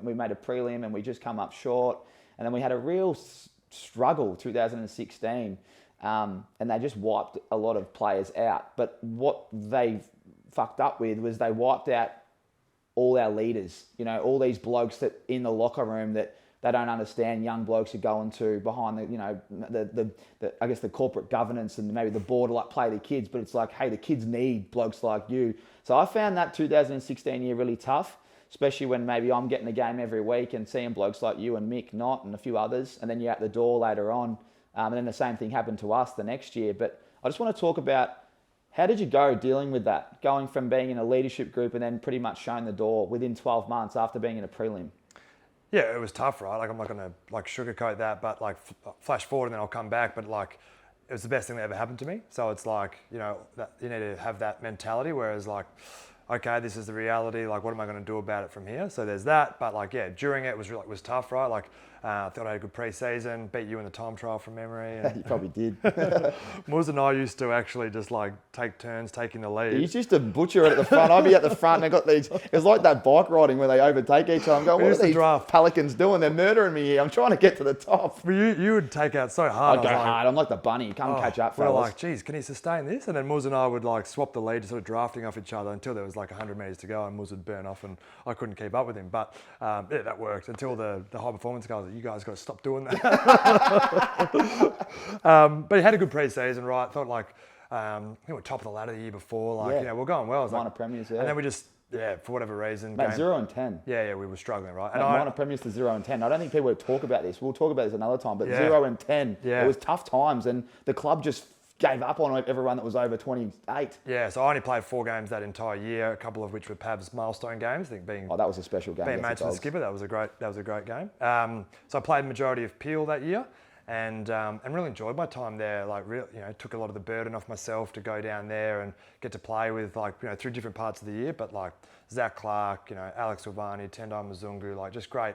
we made a prelim and we just come up short, and then we had a real struggle 2016, and they just wiped a lot of players out. But what they fucked up with was they wiped out all our leaders, all these blokes that in the locker room that they don't understand. Young blokes are going to behind the I guess the corporate governance and maybe the board to like play the kids, but it's like, hey, the kids need blokes like you. So I found that 2016 year really tough, especially when maybe I'm getting the game every week and seeing blokes like you and Mick not and a few others, and then you're at the door later on. And then the same thing happened to us the next year. But I just want to talk about, how did you go dealing with that, going from being in a leadership group and then pretty much showing the door within 12 months after being in a prelim? Yeah, it was tough, right? Like, I'm not going to like sugarcoat that, but like flash forward and then I'll come back. But like, it was the best thing that ever happened to me. So it's like, that you need to have that mentality. Whereas like, okay, this is the reality. Like, what am I going to do about it from here? So there's that. But like, yeah, during it was tough, right? Like, I thought I had a good pre-season, beat you in the time trial from memory. And You probably did. Muz and I used to actually just like take turns taking the lead. He used to butcher it at the front. I'd be at the front and I got these, it was like that bike riding where they overtake each other. I'm going, what are these pelicans doing? They're murdering me here. I'm trying to get to the top. But you would take out so hard. I'd go hard. I'm like the bunny. Come catch up, we're fellas. like, geez, can he sustain this? And then Muz and I would like swap the lead, sort of drafting off each other until there was like 100 metres to go and Muz would burn off and I couldn't keep up with him. But yeah, that worked until the high performance guys, you guys got to stop doing that. But he had a good pre-season, right? Felt like, I think we were top of the ladder the year before. Like, you know, we're going well. It was minor like, premiers, yeah. And then we just, for whatever reason. Mate, 0 and 10. Yeah, we were struggling, right? And minor premiers to 0 and 10. I don't think people would talk about this. We'll talk about this another time, but 0 and 10. Yeah. It was tough times and the club just gave up on everyone that was over 28. Yeah, so I only played 4 games that entire year, a couple of which were Pav's milestone games. I think being that was a special game. Being mates with the skipper, that was a great game. So I played majority of Peel that year, and really enjoyed my time there. Like, took a lot of the burden off myself to go down there and get to play with through different parts of the year. But like Zach Clark, Alex Silvani, Tendai Mzungu, like just great.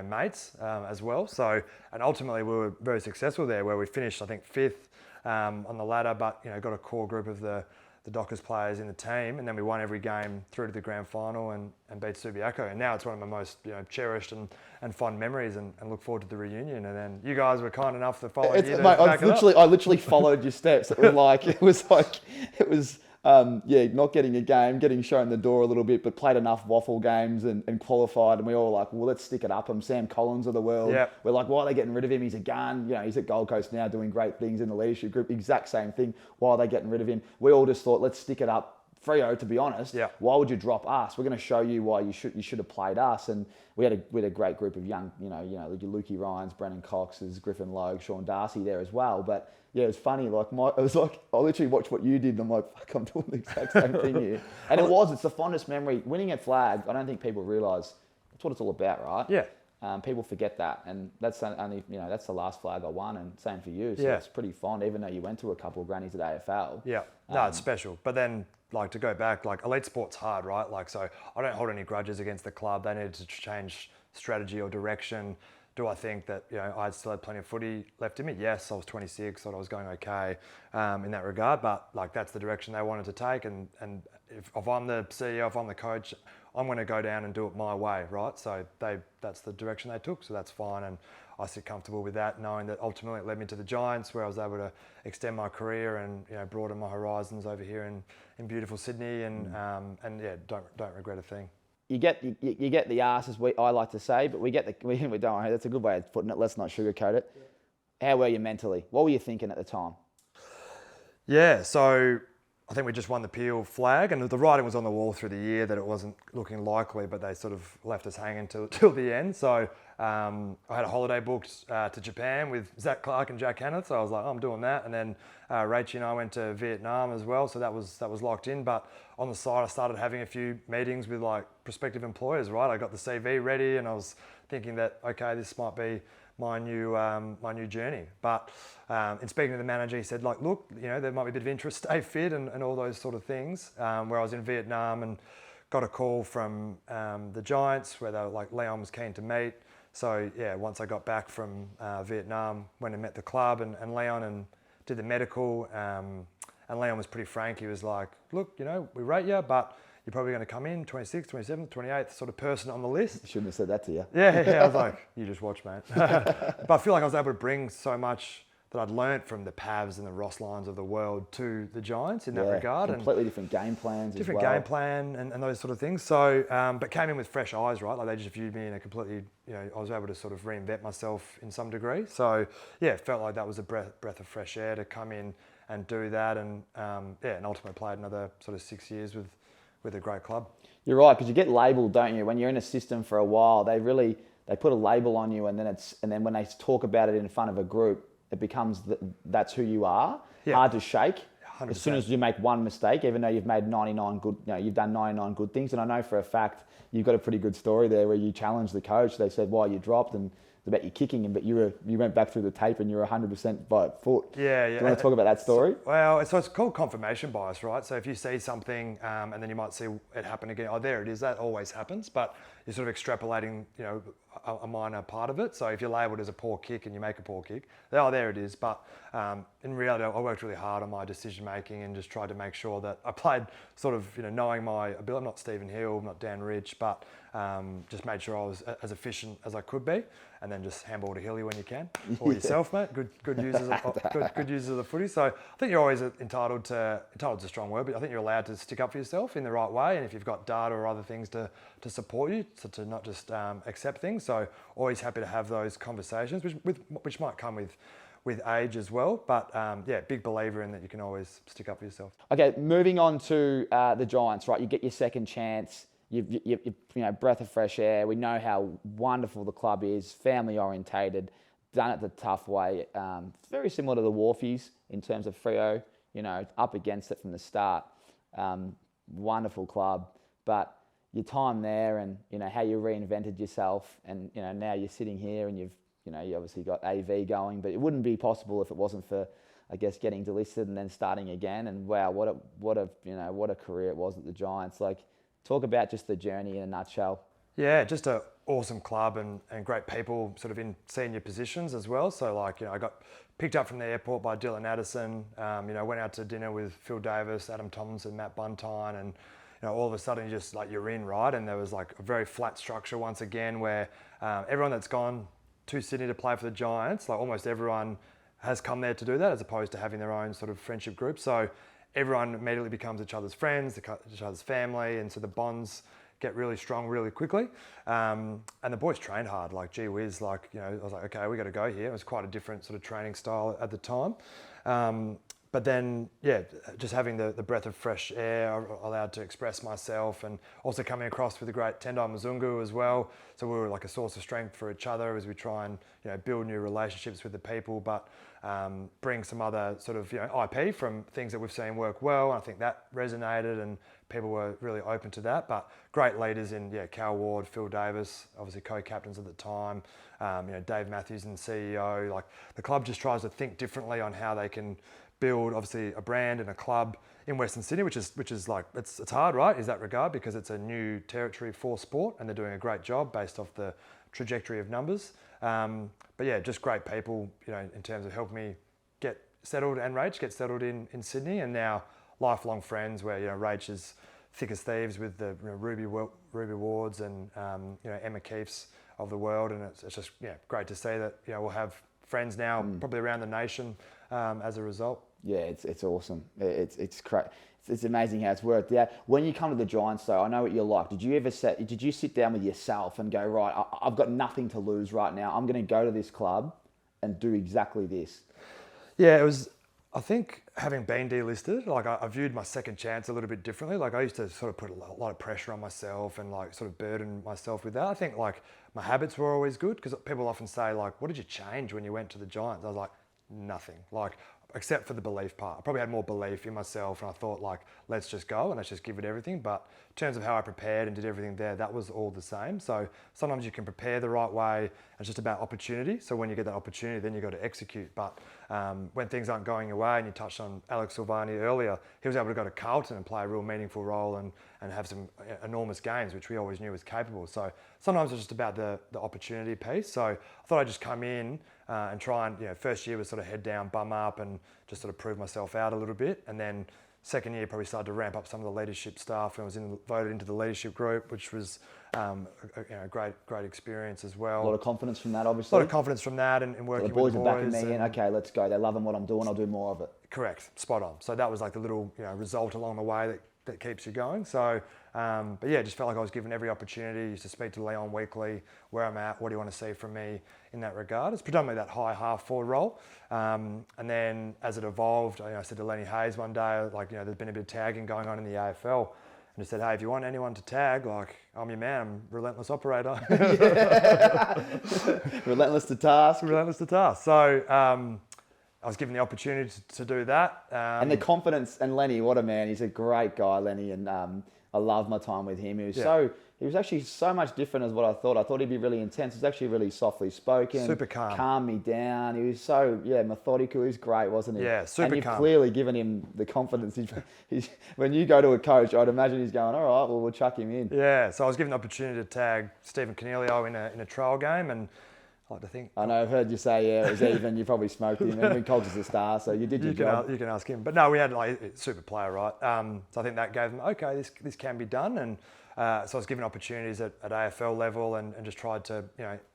Mates as well. So, and ultimately we were very successful there, where we finished, I think, 5th on the ladder, but got a core group of the Dockers players in the team, and then we won every game through to the grand final and beat Subiaco. And now it's one of my most cherished and fond memories, and look forward to the reunion. And then you guys were kind enough the following year to back it up. I literally followed your steps. It was not getting a game, getting shown the door a little bit, but played enough waffle games and qualified. And we all were like, well, let's stick it up. I'm Sam Collins of the world. Yep. We're like, why are they getting rid of him? He's a gun. He's at Gold Coast now doing great things in the leadership group. Exact same thing. Why are they getting rid of him? We all just thought, let's stick it up. Freo, to be honest, why would you drop us? We're going to show you why you should have played us. And we had a great group of young, Lukey Ryans, Brennan Coxes, Griffin Logue, Sean Darcy there as well. But yeah, it was funny. Like I literally watched what you did, and I'm like, fuck, I'm doing the exact same thing here. And it's the fondest memory. Winning a flag, I don't think people realise that's what it's all about, right? Yeah. People forget that, and that's only that's the last flag I won, and same for you. So it's pretty fond, even though you went to a couple of grannies at AFL. Yeah, no, it's special. But then, like, to go back, like, elite sport's hard, right? Like, so I don't hold any grudges against the club. They needed to change strategy or direction. Do I think that I still had plenty of footy left in me? Yes, I was 26, thought I was going okay in that regard, but like that's the direction they wanted to take, and if I'm the CEO, if I'm the coach, I'm going to go down and do it my way, right? So that's the direction they took, so that's fine, and I sit comfortable with that, knowing that ultimately it led me to the Giants, where I was able to extend my career and broaden my horizons over here in beautiful Sydney, and yeah, don't regret a thing. You get the arse, as I like to say, but we don't worry, that's a good way of putting it. Let's not sugarcoat it. Yeah. How were you mentally? What were you thinking at the time? Yeah, so I think we just won the Peel flag, and the writing was on the wall through the year that it wasn't looking likely, but they sort of left us hanging till the end. So I had a holiday booked to Japan with Zach Clark and Jack Hanneth, so I was like, I'm doing that. And then Rachie and I went to Vietnam as well, so that was locked in. But on the side, I started having a few meetings with like prospective employers, right? I got the CV ready, and I was thinking that, okay, this might be my new journey. But in speaking to the manager, he said, like, look, there might be a bit of interest, stay fit and all those sort of things. Where I was in Vietnam and got a call from the Giants where they were like, Leon was keen to meet. So yeah, once I got back from Vietnam, went and met the club and Leon and did the medical. And Leon was pretty frank. He was like, look, we rate you, but you're probably going to come in 26th, 27th, 28th sort of person on the list. Shouldn't have said that to you. Yeah, I was like, you just watch, mate. But I feel like I was able to bring so much that I'd learnt from the Pavs and the Ross Lyons of the world to the Giants in that regard. Completely different game plans different game plan and those sort of things. So, but came in with fresh eyes, right? Like they just viewed me in a completely, I was able to sort of reinvent myself in some degree. So yeah, it felt like that was a breath of fresh air to come in and do that. And and ultimately played another sort of 6 years with a great club. You're right, because you get labelled, don't you? When you're in a system for a while, they put a label on you, and then when they talk about it in front of a group, it becomes that's who you are. Yeah. Hard to shake. 100%. As soon as you make one mistake, even though you've made 99 good, you've done 99 good things. And I know for a fact you've got a pretty good story there where you challenged the coach. They said why you dropped, and about you kicking him, but you went back through the tape and you were 100% by foot. Yeah. Do you want to talk about that story? Well, so it's called confirmation bias, right? So if you see something and then you might see it happen again, oh, there it is, that always happens, but you're sort of extrapolating, a minor part of it. So if you're labelled as a poor kick and you make a poor kick, oh, there it is. But in reality, I worked really hard on my decision making and just tried to make sure that I played sort of, knowing my ability. I'm not Stephen Hill, I'm not Dan Rich, but just made sure I was as efficient as I could be, and then just handball to Hilly when you can, or yourself, mate. Good users of the footy. So I think you're always entitled is a strong word, but I think you're allowed to stick up for yourself in the right way. And if you've got data or other things to support you, so to not just accept things. So always happy to have those conversations, which might come with age as well. But big believer in that you can always stick up for yourself. Okay, moving on to the Giants, right? You get your second chance. You breath of fresh air. We know how wonderful the club is, family orientated, done it the tough way. Very similar to the Wharfies in terms of Freo, up against it from the start. Wonderful club, but your time there and how you reinvented yourself, and now you're sitting here and you obviously got AV going, but it wouldn't be possible if it wasn't for, I guess, getting delisted and then starting again. And wow, what a career it was at the Giants. Like, talk about just the journey in a nutshell. Yeah, just an awesome club and great people sort of in senior positions as well. So I got picked up from the airport by Dylan Addison, went out to dinner with Phil Davis, Adam Tomlinson, Matt Buntine, and all of a sudden you're in, right? And there was a very flat structure once again where everyone that's gone to Sydney to play for the Giants, almost everyone has come there to do that, as opposed to having their own sort of friendship group. So everyone immediately becomes each other's friends, each other's family, and so the bonds get really strong really quickly. And the boys trained hard, gee whiz, I was like, okay, we got to go here. It was quite a different sort of training style at the time. But then, just having the breath of fresh air, allowed to express myself, and also coming across with the great Tendai Mzungu as well. So we were a source of strength for each other as we try and build new relationships with the people, but bring some other sort of IP from things that we've seen work well. And I think that resonated, and people were really open to that. But great leaders in Cal Ward, Phil Davis, obviously co-captains at the time. Dave Matthews and CEO. The club just tries to think differently on how they can build obviously a brand and a club in Western Sydney, which is it's hard, right? Is that regard, because it's a new territory for sport, and they're doing a great job based off the trajectory of numbers. But just great people, in terms of helping me get settled, and Rach get settled in Sydney, and now lifelong friends where Rach is thick as thieves with the Ruby Wards and Emma Keefe's of the world, and it's just great to see that we'll have friends now probably around the nation as a result. Yeah, it's awesome. It's amazing how it's worked out. When you come to the Giants, though, I know what you're like. Did you sit down with yourself and go, right, I've got nothing to lose right now. I'm going to go to this club and do exactly this? Yeah, it was. I think having been delisted, I viewed my second chance a little bit differently. I used to sort of put a lot of pressure on myself and sort of burden myself with that. I think my habits were always good, because people often say what did you change when you went to the Giants? I was like, nothing. Except for the belief part. I probably had more belief in myself, and I thought let's just go and let's just give it everything. But in terms of how I prepared and did everything there, that was all the same. So sometimes you can prepare the right way. It's just about opportunity. So when you get that opportunity, then you got to execute. But when things aren't going your way, and you touched on Alex Silvani earlier, he was able to go to Carlton and play a real meaningful role and have some enormous games, which we always knew was capable. So sometimes it's just about the opportunity piece. So I thought I'd just come in and try and, first year was sort of head down, bum up, and just sort of prove myself out a little bit. And then second year probably started to ramp up some of the leadership stuff, and was voted into the leadership group, which was a great experience as well. A lot of confidence from that, obviously. A lot of confidence from that, and working the boys with the boys. Are backing me in. Okay, let's go. They're loving what I'm doing. I'll do more of it. Correct. Spot on. So that was the little result along the way that keeps you going. So, but yeah, just felt like I was given every opportunity. Used to speak to Leon weekly, where I'm at, what do you want to see from me in that regard. It's predominantly that high half forward role. And then as it evolved, I said to Lenny Hayes one day, there's been a bit of tagging going on in the AFL. And he said, hey, if you want anyone to tag, I'm your man, I'm a relentless operator. Relentless to task. Relentless to task. So I was given the opportunity to do that. And the confidence, and Lenny, what a man. He's a great guy, Lenny. And I love my time with him. He was Yeah. he was actually so much different as what I thought. I thought he'd be really intense. He's actually really softly spoken. Super calm. Calmed me down. He was so, methodical. He was great, wasn't he? Yeah, super And you've calm. clearly given him the confidence. When you go to a coach, I'd imagine he's going, all right, well, we'll chuck him in. Yeah, so I was given the opportunity to tag Stephen Cornelio in a trial game, and I like to think... I know, I've heard you say, it was even. You probably smoked him. And when Cogs is a star, so you did your job. You can ask him. But no, we had like a super player, right? So I think that gave them, okay, this can be done. And so I was given opportunities at AFL level and just tried to,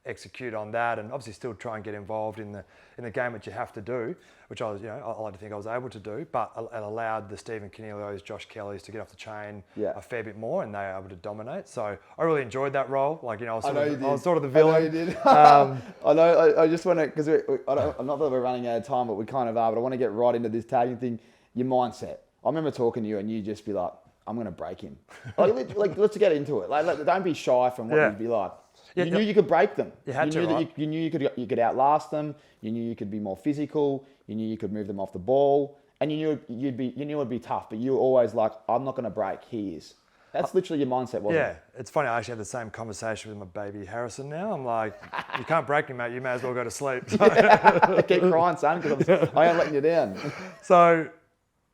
execute on that, and obviously still try and get involved in the game, which you have to do, which I was, I like to think I was able to do, but it allowed the Stephen Cornelios, Josh Kellys to get off the chain a fair bit more, and they were able to dominate. So I really enjoyed that role. Like, I was sort of the villain. I know you did. I know. I just want to, because I'm not that we're running out of time, but we kind of are. But I want to get right into this tagging thing. Your mindset. I remember talking to you, and you just be like, "I'm going to break him." Let's get into it. Like, don't be shy from what you'd be like. Yeah, you knew you could break them. You had to, right? You knew you could outlast them. You knew you could be more physical. You knew you could move them off the ball, and you knew it'd be tough. But you were always like, "I'm not going to break. He is." That's literally your mindset, wasn't it? Yeah, it's funny. I actually have the same conversation with my baby Harrison now. I'm like, "You can't break me, mate. You may as well go to sleep." Keep crying, son, because I ain't letting you down. So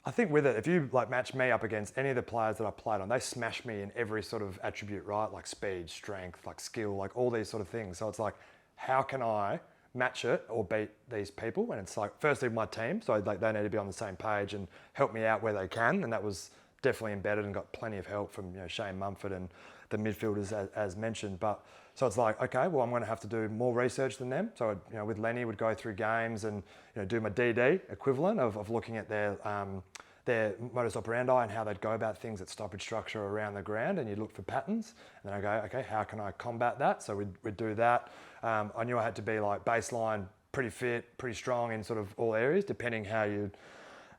I think with it, if you like match me up against any of the players that I played on, they smash me in every sort of attribute, right? Like speed, strength, like skill, like all these sort of things. So it's like, how can I match it or beat these people? And it's like, firstly, my team. So like they need to be on the same page and help me out where they can. And that was definitely embedded and got plenty of help from Shane Mumford and the midfielders as mentioned. But so it's like, okay, well, I'm going to have to do more research than them. So with Lenny, would go through games and do my DD equivalent of looking at their modus operandi and how they'd go about things at stoppage structure around the ground, and you'd look for patterns. And then I go, okay, how can I combat that? So we'd do that. I knew I had to be like baseline, pretty fit, pretty strong in sort of all areas, depending who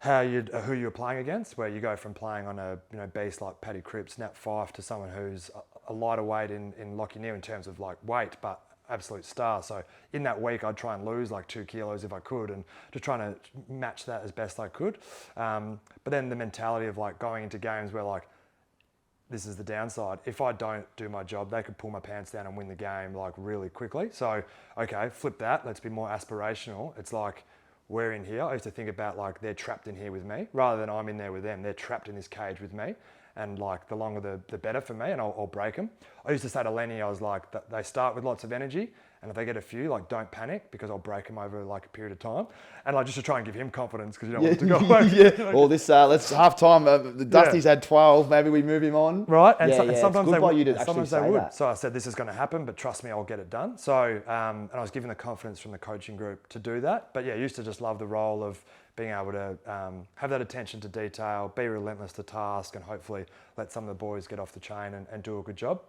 you're playing against, where you go from playing on a beast like Paddy Cripps, Nat Fife, to someone who's a lighter weight in Lachie Neale in terms of like weight, but absolute star. So in that week, I'd try and lose like 2 kilos if I could, and just trying to match that as best I could. But then the mentality of like going into games where like, this is the downside. If I don't do my job, they could pull my pants down and win the game like really quickly. So, okay, flip that. Let's be more aspirational. It's like, we're in here. I used to think about like, they're trapped in here with me rather than I'm in there with them. They're trapped in this cage with me. And like, the longer the better for me, and I'll break them. I used to say to Lenny, I was like, they start with lots of energy, and if they get a few, like, don't panic, because I'll break them over like a period of time. And like, just to try and give him confidence, because you don't want to go away. Well, this, let's half time. Dusty's had 12. Maybe we move him on. Right. And sometimes they would. That. So I said, this is going to happen, but trust me, I'll get it done. So, and I was given the confidence from the coaching group to do that. But yeah, I used to just love the role of being able to have that attention to detail, be relentless to task, and hopefully let some of the boys get off the chain and do a good job.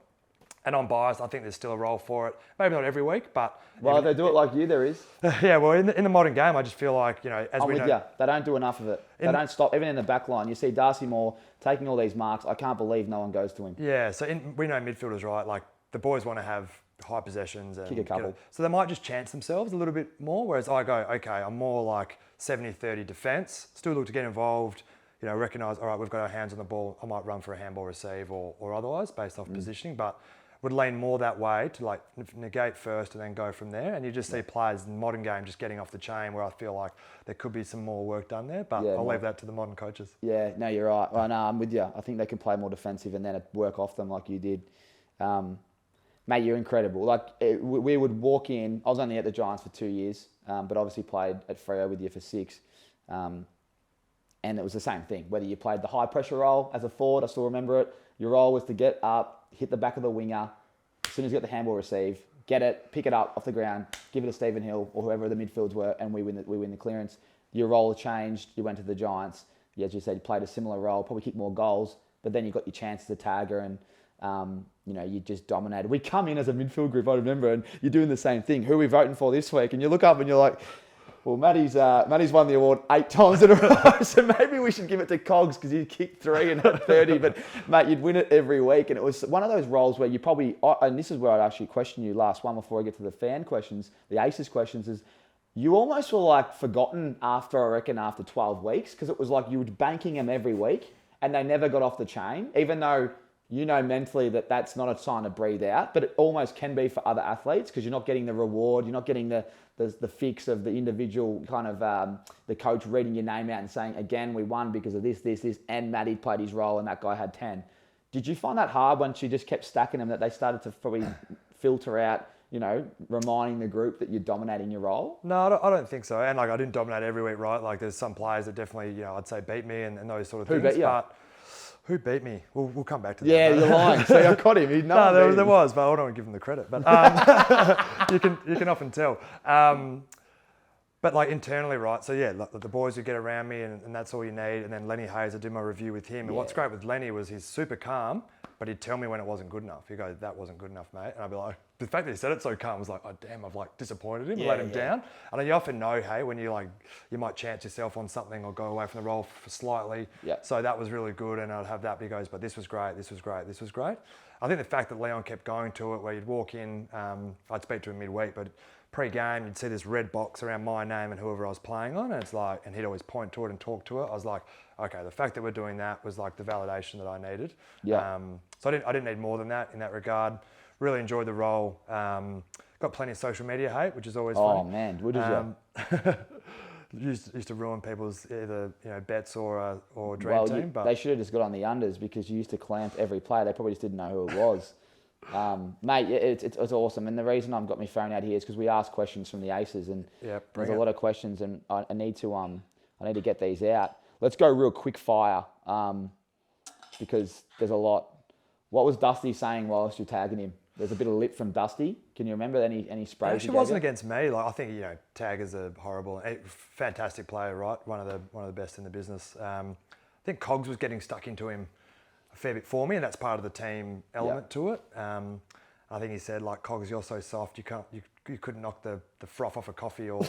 And I'm biased. I think there's still a role for it. Maybe not every week, but... Well, they do it like you, there is. Yeah, well, in the modern game, I just feel like, as I'm we with know... you. They don't do enough of it. They don't stop. Even in the back line, you see Darcy Moore taking all these marks. I can't believe no one goes to him. Yeah, so we know midfielders, right? Like, the boys want to have high possessions and... Kick a couple. So they might just chance themselves a little bit more, whereas I go, okay, I'm more like 70-30 defence, still look to get involved, recognise, all right, we've got our hands on the ball, I might run for a handball receive or otherwise based off positioning, but would lean more that way to like negate first and then go from there. And you just see players in the modern game just getting off the chain, where I feel like there could be some more work done there, but I'll leave that to the modern coaches. Yeah, no, you're right. Well, no, I'm with you. I think they can play more defensive and then work off them like you did. Mate, you're incredible. Like, we would walk in, I was only at the Giants for 2 years, but obviously played at Freo with you for 6. And it was the same thing. Whether you played the high pressure role as a forward, I still remember it. Your role was to get up, hit the back of the winger. As soon as you got the handball receive, get it, pick it up off the ground, give it to Stephen Hill or whoever the midfields were, and we win the clearance. Your role changed. You went to the Giants. As you said, you played a similar role, probably kicked more goals, but then you got your chance as a tagger and you just dominated. We come in as a midfield group, I remember, and you're doing the same thing. Who are we voting for this week? And you look up and you're like, well, Matty's won the award 8 times in a row, so maybe we should give it to Cogs because he kicked 3 and had 30. But, mate, you'd win it every week. And it was one of those roles where you probably, and this is where I'd actually question you last one before I get to the fan questions, the Aces questions, is you almost were like forgotten after 12 weeks, because it was like you were banking them every week and they never got off the chain, even though you know mentally that that's not a sign to breathe out, but it almost can be for other athletes because you're not getting the reward, you're not getting the fix of the individual kind of the coach reading your name out and saying, again, we won because of this, and Matty played his role and that guy had 10. Did you find that hard once you just kept stacking them that they started to probably filter out, you know, reminding the group that you're dominating your role? No, I don't think so. And like I didn't dominate every week, right? Like there's some players that definitely, you know, I'd say beat me and those sort of things. Who beat you? But who beat me? We'll come back to that. Yeah, you're lying. See, I caught him. No, there was, but I don't want to give him the credit. But you can often tell. But like internally, right? So yeah, like the boys who get around me, and that's all you need. And then Lenny Hayes, I did my review with him. And what's great with Lenny was he's super calm, but he'd tell me when it wasn't good enough. He'd go, "That wasn't good enough, mate." And I'd be like, the fact that he said it so calm was like, "Oh damn, I've like disappointed him, let him down." And you often know, hey, when you might chance yourself on something or go away from the role for slightly. Yeah. So that was really good, and I'd have that. But he goes, "But this was great, this was great, this was great." I think the fact that Leon kept going to it, where you'd walk in, I'd speak to him midweek, but pre-game, you'd see this red box around my name and whoever I was playing on, and it's like, and he'd always point to it and talk to it. I was like, okay, the fact that we're doing that was like the validation that I needed. Yeah. So I didn't need more than that in that regard. Really enjoyed the role. Got plenty of social media hate, which is always funny. Oh man, what did you? Used to ruin people's either bets or dream team. But they should have just got on the unders because you used to clamp every player. They probably just didn't know who it was. Mate, it's awesome. And the reason I've got my phone out here is because we asked questions from the Aces, and there's a lot of questions, and I need to get these out. Let's go real quick fire, because there's a lot. What was Dusty saying whilst you're tagging him? There's a bit of lip from Dusty. Can you remember any sprays? It actually wasn't against me. Like I think taggers are horrible. Fantastic player, right? One of the best in the business. I think Cogs was getting stuck into him a fair bit for me, and that's part of the team element to it. I think he said, like, Cogs, you're so soft, you couldn't knock the froth off a coffee or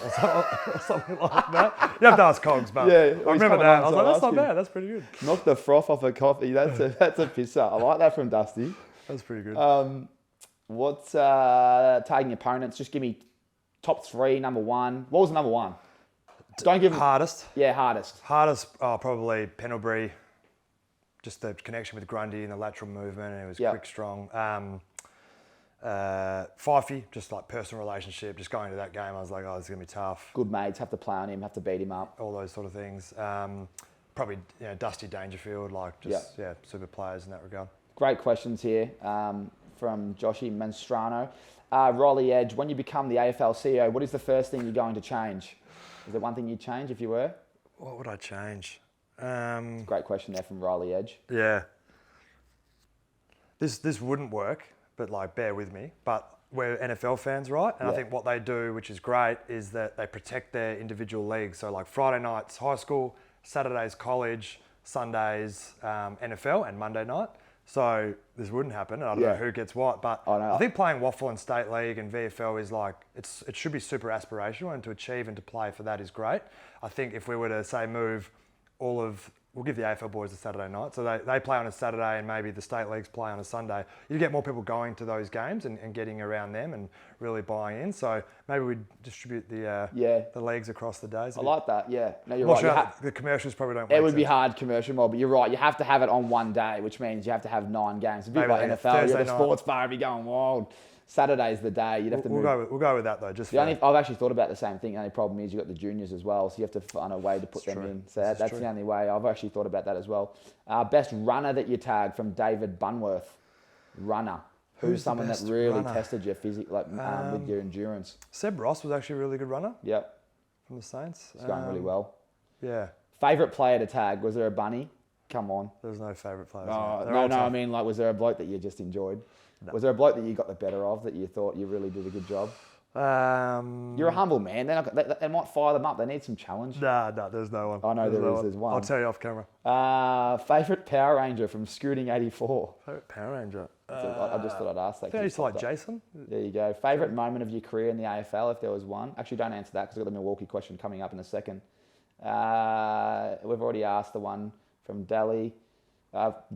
something like that. You have to ask Cogs, but I remember that. I was like, that's not bad. That's pretty good. Knock the froth off a coffee. That's a pisser. I like that from Dusty. That's pretty good. What's tagging opponents? Just give me top three, number one. What was number one? Don't give hardest. Yeah, hardest. Hardest, probably Pendlebury. Just the connection with Grundy and the lateral movement, and it was quick, strong. Fifey, just like personal relationship, just going to that game, I was like, oh, this is going to be tough. Good mates, have to play on him, have to beat him up. All those sort of things. Probably Dusty Dangerfield, super players in that regard. Great questions here from Joshy Manstrano. Riley Edge, when you become the AFL CEO, what is the first thing you're going to change? Is there one thing you'd change if you were? What would I change? Great question there from Riley Edge. Yeah. This wouldn't work, but like bear with me. But we're NFL fans, right? And I think what they do, which is great, is that they protect their individual leagues. So like Friday nights high school, Saturdays college, Sundays NFL, and Monday night. So this wouldn't happen, and I don't know who gets what, but I think playing Waffle and State League and VFL is like, it should be super aspirational, and to achieve and to play for that is great. I think if we were to say move we'll give the AFL boys a Saturday night, so they play on a Saturday and maybe the state leagues play on a Sunday, you get more people going to those games and getting around them and really buying in. So maybe we distribute the leagues across the days. I like that, yeah. No, you're right. Sure The commercials probably don't make sense. It would be sense. hard commercial more, but you're right. You have to have it on one day, which means you have to have 9 games. A bit like NFL, you're at the sports bar, it'd be going wild. Saturday's the day. You'd have to move. We'll go with that though. I've actually thought about the same thing. The only problem is you've got the juniors as well, so you have to find a way to put them in. So that's the only way. I've actually thought about that as well. Best runner that you tagged from David Bunworth. Runner. Who's someone that really tested your physique, with your endurance? Seb Ross was actually a really good runner. Yep. From the Saints. It's going really well. Yeah. Favourite player to tag? Was there a bunny? Come on. There's no favourite players. No. I mean, was there a bloke that you just enjoyed? No. Was there a bloke that you got the better of that you thought you really did a good job? You're a humble man. They might fire them up. They need some challenge. Nah, there's no one. I know there's one. I'll tell you off camera. Favourite Power Ranger from Scooting 84? Favourite Power Ranger? I just thought I'd ask that. I used to like Jason. There you go. Favourite moment of your career in the AFL, if there was one? Actually, don't answer that because I've got the Milwaukee question coming up in a second. We've already asked the one from Delhi.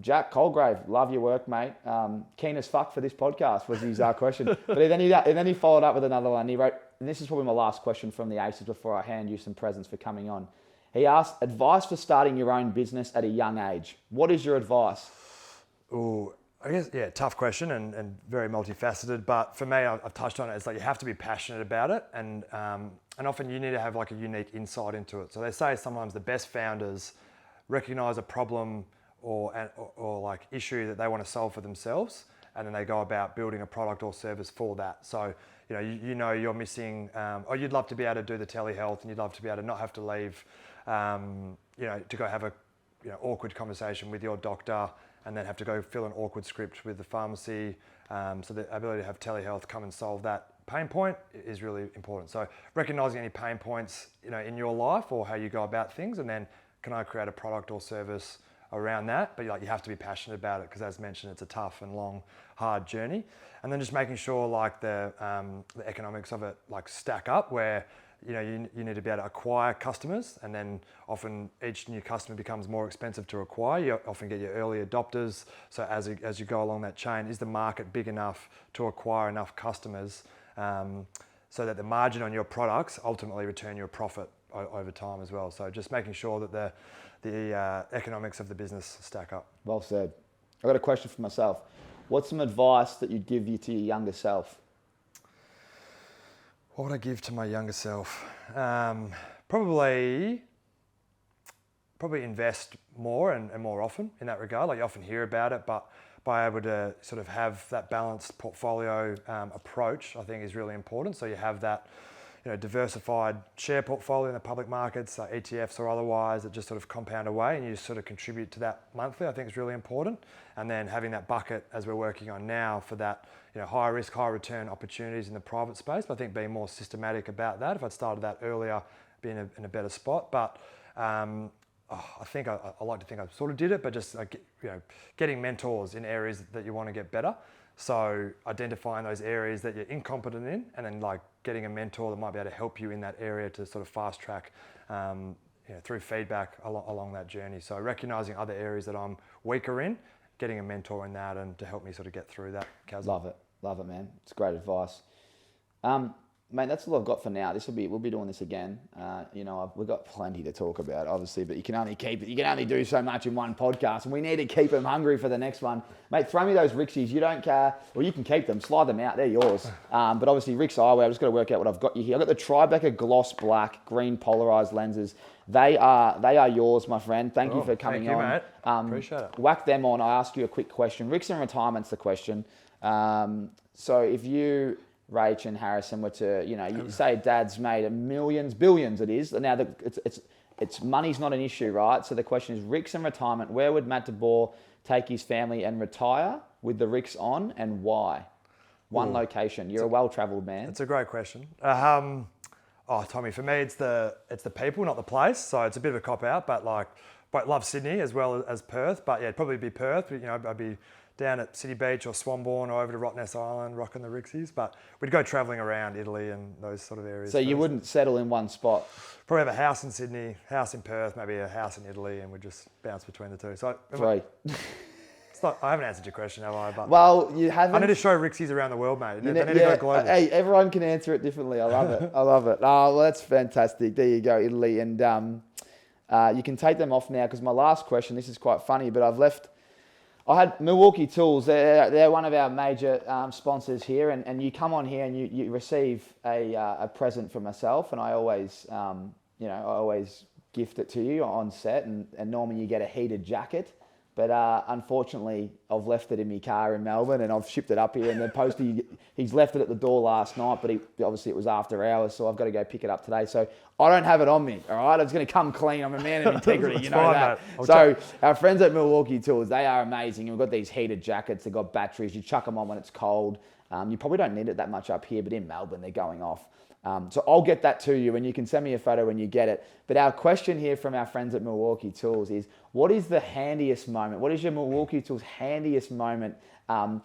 Jack Colgrave, love your work, mate. Keen as fuck for this podcast was his question. But then he followed up with another one. He wrote, and this is probably my last question from the Aces before I hand you some presents for coming on. He asked, advice for starting your own business at a young age. What is your advice? Ooh, I guess, yeah, tough question and very multifaceted. But for me, I've touched on it. It's like you have to be passionate about it, and often you need to have like a unique insight into it. So they say sometimes the best founders recognize a problem or like issue that they want to solve for themselves, and then they go about building a product or service for that. So you know you're missing, or you'd love to be able to do the telehealth, and you'd love to be able to not have to leave, to go have a awkward conversation with your doctor, and then have to go fill an awkward script with the pharmacy. So the ability to have telehealth come and solve that pain point is really important. So recognizing any pain points, in your life or how you go about things, and then can I create a product or service around that? But you have to be passionate about it, because as mentioned, it's a tough and long, hard journey. And then just making sure like the economics of it like stack up, where you need to be able to acquire customers, and then often each new customer becomes more expensive to acquire. You often get your early adopters. So as you go along that chain, is the market big enough to acquire enough customers so that the margin on your products ultimately return you a profit over time as well? So just making sure that the economics of the business stack up. Well said. I've got a question for myself. What's some advice that you'd give to your younger self? What would I give to my younger self? Probably invest more and more often in that regard. Like you often hear about it, but by able to sort of have that balanced portfolio approach, I think is really important. So you have that diversified share portfolio in the public markets, like ETFs or otherwise, that just sort of compound away, and you just sort of contribute to that monthly, I think is really important. And then having that bucket, as we're working on now, for that high risk, high return opportunities in the private space. But I think being more systematic about that, if I'd started that earlier, be in a better spot. But I think I like to think I sort of did it, but just getting mentors in areas that you want to get better. So identifying those areas that you're incompetent in, and then like getting a mentor that might be able to help you in that area to sort of fast track through feedback along that journey. So recognizing other areas that I'm weaker in, getting a mentor in that, and to help me sort of get through that chasm. Love it, man. It's great advice. Mate, that's all I've got for now. We'll be doing this again. We've got plenty to talk about, obviously, but you can only do so much in one podcast, and we need to keep them hungry for the next one. Mate, throw me those RIXXs. You don't care. Well, you can keep them. Slide them out. They're yours. But obviously, RIXX Eyewear, I've just got to work out what I've got you here. I've got the Tribeca Gloss Black Green Polarized lenses. They are yours, my friend. Thank you for coming on. Mate. Appreciate it. Whack them on. I ask you a quick question. RIXX and retirement's the question. So if you, Rach and Harrison, were to, you say Dad's made billions it is. Now, it's money's not an issue, right? So the question is, RIXX and retirement, where would Matt de Boer take his family and retire with the RIXX on, and why? One location. You're a well-travelled man. It's a great question. Tommy, for me, it's the people, not the place. So it's a bit of a cop-out, but love Sydney as well as Perth. But yeah, it'd probably be Perth. I'd be down at City Beach or Swanbourne or over to Rottnest Island, rocking the RIXXs. But we'd go travelling around Italy and those sort of areas. So you wouldn't settle in one spot? Probably have a house in Sydney, house in Perth, maybe a house in Italy, and we'd just bounce between the two. So three. I haven't answered your question, have I? But well, you haven't. I need to show RIXXs around the world, mate. They need to go global. Hey, everyone can answer it differently. I love it. I love it. Oh, well, that's fantastic. There you go, Italy. And you can take them off now, because my last question, this is quite funny, but I had Milwaukee Tools. They're one of our major sponsors here, and you come on here and you receive a present from myself, and I always gift it to you on set, and normally you get a heated jacket. But unfortunately, I've left it in my car in Melbourne, and I've shipped it up here. And the postie, he's left it at the door last night, but obviously it was after hours, so I've got to go pick it up today. So I don't have it on me, all right? It's going to come clean. I'm a man of integrity, you know that. So our friends at Milwaukee Tools, they are amazing. We've got these heated jackets. They've got batteries. You chuck them on when it's cold. You probably don't need it that much up here, but in Melbourne, they're going off. So I'll get that to you, and you can send me a photo when you get it. But our question here from our friends at Milwaukee Tools is, what is the handiest moment? What is your Milwaukee Tools handiest moment on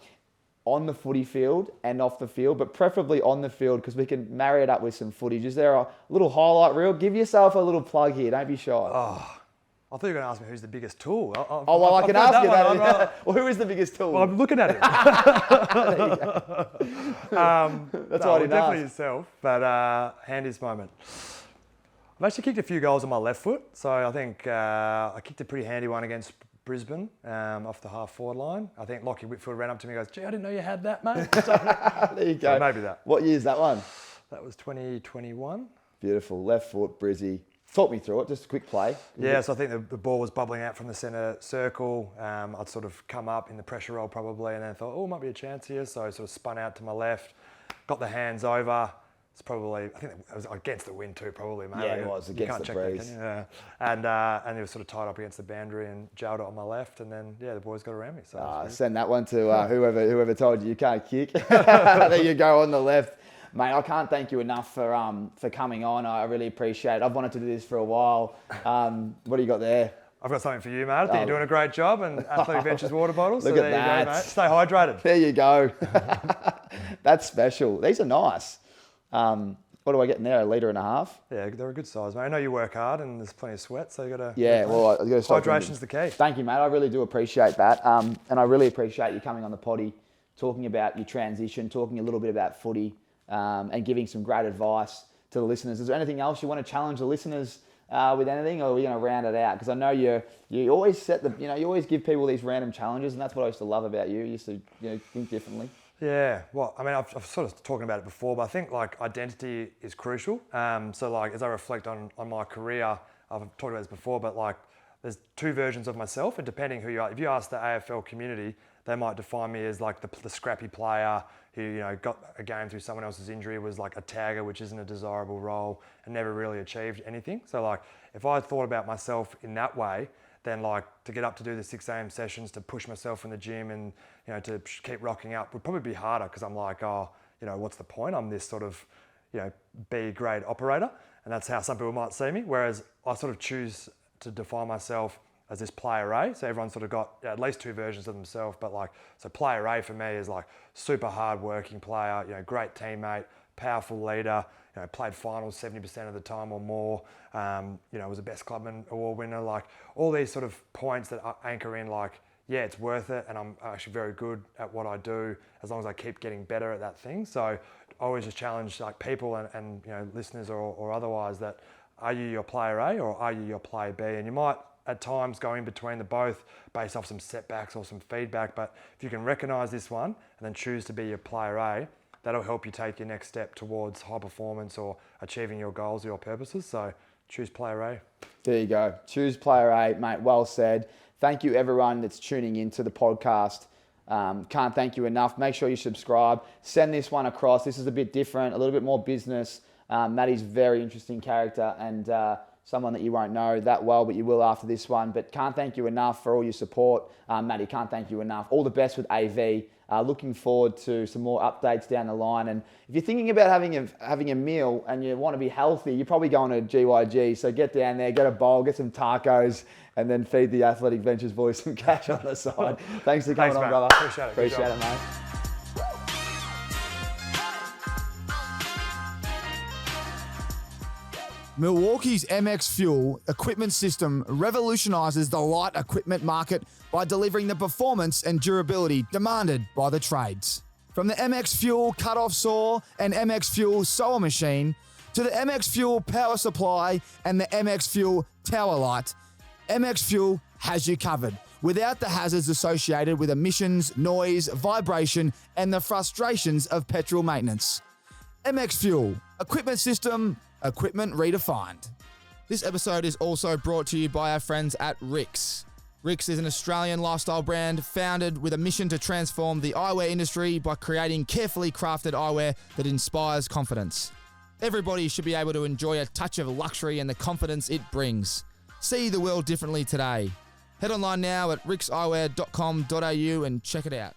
the footy field and off the field, but preferably on the field, because we can marry it up with some footage? Is there a little highlight reel? Give yourself a little plug here. Don't be shy. Oh, I thought you were going to ask me who's the biggest tool. I can ask you that. Well, who is the biggest tool? Well, I'm looking at him. That's why I didn't definitely ask. yourself, but handiest moment. I've actually kicked a few goals on my left foot, so I think I kicked a pretty handy one against Brisbane off the half forward line. I think Lockie Whitfield ran up to me and goes, "Gee, I didn't know you had that, mate." There you go. So maybe that. What year is that one? That was 2021. Beautiful. Left foot, Brizzy. Talk me through it, just a quick play. Yeah, so I think the ball was bubbling out from the centre circle. I'd sort of come up in the pressure roll probably, and then thought, oh, might be a chance here. So I sort of spun out to my left, got the hands over. It's probably, I think it was against the wind too, probably, mate. Yeah, it was against the breeze. Yeah. And it was sort of tied up against the boundary and jailed it on my left, and then the boys got around me. So send that one to whoever told you can't kick. There you go on the left. Mate, I can't thank you enough for coming on. I really appreciate it. I've wanted to do this for a while. What do you got there? I've got something for you, mate. I think you're doing a great job, and Athletic Ventures water bottles. Look so at there that. you go, mate. Stay hydrated. There you go. That's special. These are nice. What do I get in there? 1.5 litres? Yeah, they're a good size, mate. I know you work hard and there's plenty of sweat, so you got to. Yeah, well, I got to stop. Hydration's the key. Thank you, mate. I really do appreciate that, and I really appreciate you coming on the potty, talking about your transition, talking a little bit about footy, and giving some great advice to the listeners. Is there anything else you want to challenge the listeners with anything, or are we going to round it out? Because I know you always you always give people these random challenges, and that's what I used to love about you. You used to think differently. Yeah, well, I mean, I've sort of talking about it before, but I think like identity is crucial. So like as I reflect on my career, I've talked about this before, but like there's two versions of myself, and depending who you are, if you ask the AFL community, they might define me as like the scrappy player who got a game through someone else's injury, was like a tagger, which isn't a desirable role, and never really achieved anything. So like if I thought about myself in that way, then like to get up to do the 6 a.m. sessions, to push myself in the gym and to keep rocking up would probably be harder, because I'm like, what's the point? I'm this sort of B grade operator, and that's how some people might see me. Whereas I sort of choose to define myself as this player A. So everyone's sort of got at least two versions of themselves, but like, so player A for me is like super hard working player, great teammate, powerful leader, played finals 70% of the time or more, was a best clubman award winner, like all these sort of points that I anchor in like, yeah, it's worth it, and I'm actually very good at what I do as long as I keep getting better at that thing. So I always just challenge like people and listeners or otherwise, that are you your player A or are you your player B? And you might at times go in between the both based off some setbacks or some feedback, but if you can recognise this one and then choose to be your player A, that'll help you take your next step towards high performance or achieving your goals or your purposes. So choose player A. There you go. Choose player A, mate. Well said. Thank you, everyone that's tuning into the podcast. Can't thank you enough. Make sure you subscribe. Send this one across. This is a bit different, a little bit more business. Matty's a very interesting character, and someone that you won't know that well, but you will after this one. But can't thank you enough for all your support. Matty, can't thank you enough. All the best with AV. Looking forward to some more updates down the line. And if you're thinking about having a meal and you want to be healthy, you're probably going to GYG. So get down there, get a bowl, get some tacos, and then feed the Athletic Ventures boys some cash on the side. Thanks for coming on, brother. Appreciate it. Appreciate it, mate. Milwaukee's MX Fuel equipment system revolutionises the light equipment market by delivering the performance and durability demanded by the trades. From the MX Fuel cut-off saw and MX Fuel sower machine to the MX Fuel power supply and the MX Fuel tower light, MX Fuel has you covered without the hazards associated with emissions, noise, vibration, and the frustrations of petrol maintenance. MX Fuel, equipment system, equipment redefined. This episode is also brought to you by our friends at RIXX. RIXX is an Australian lifestyle brand founded with a mission to transform the eyewear industry by creating carefully crafted eyewear that inspires confidence. Everybody should be able to enjoy a touch of luxury and the confidence it brings. See the world differently today. Head online now at rixeyewear.com.au and check it out.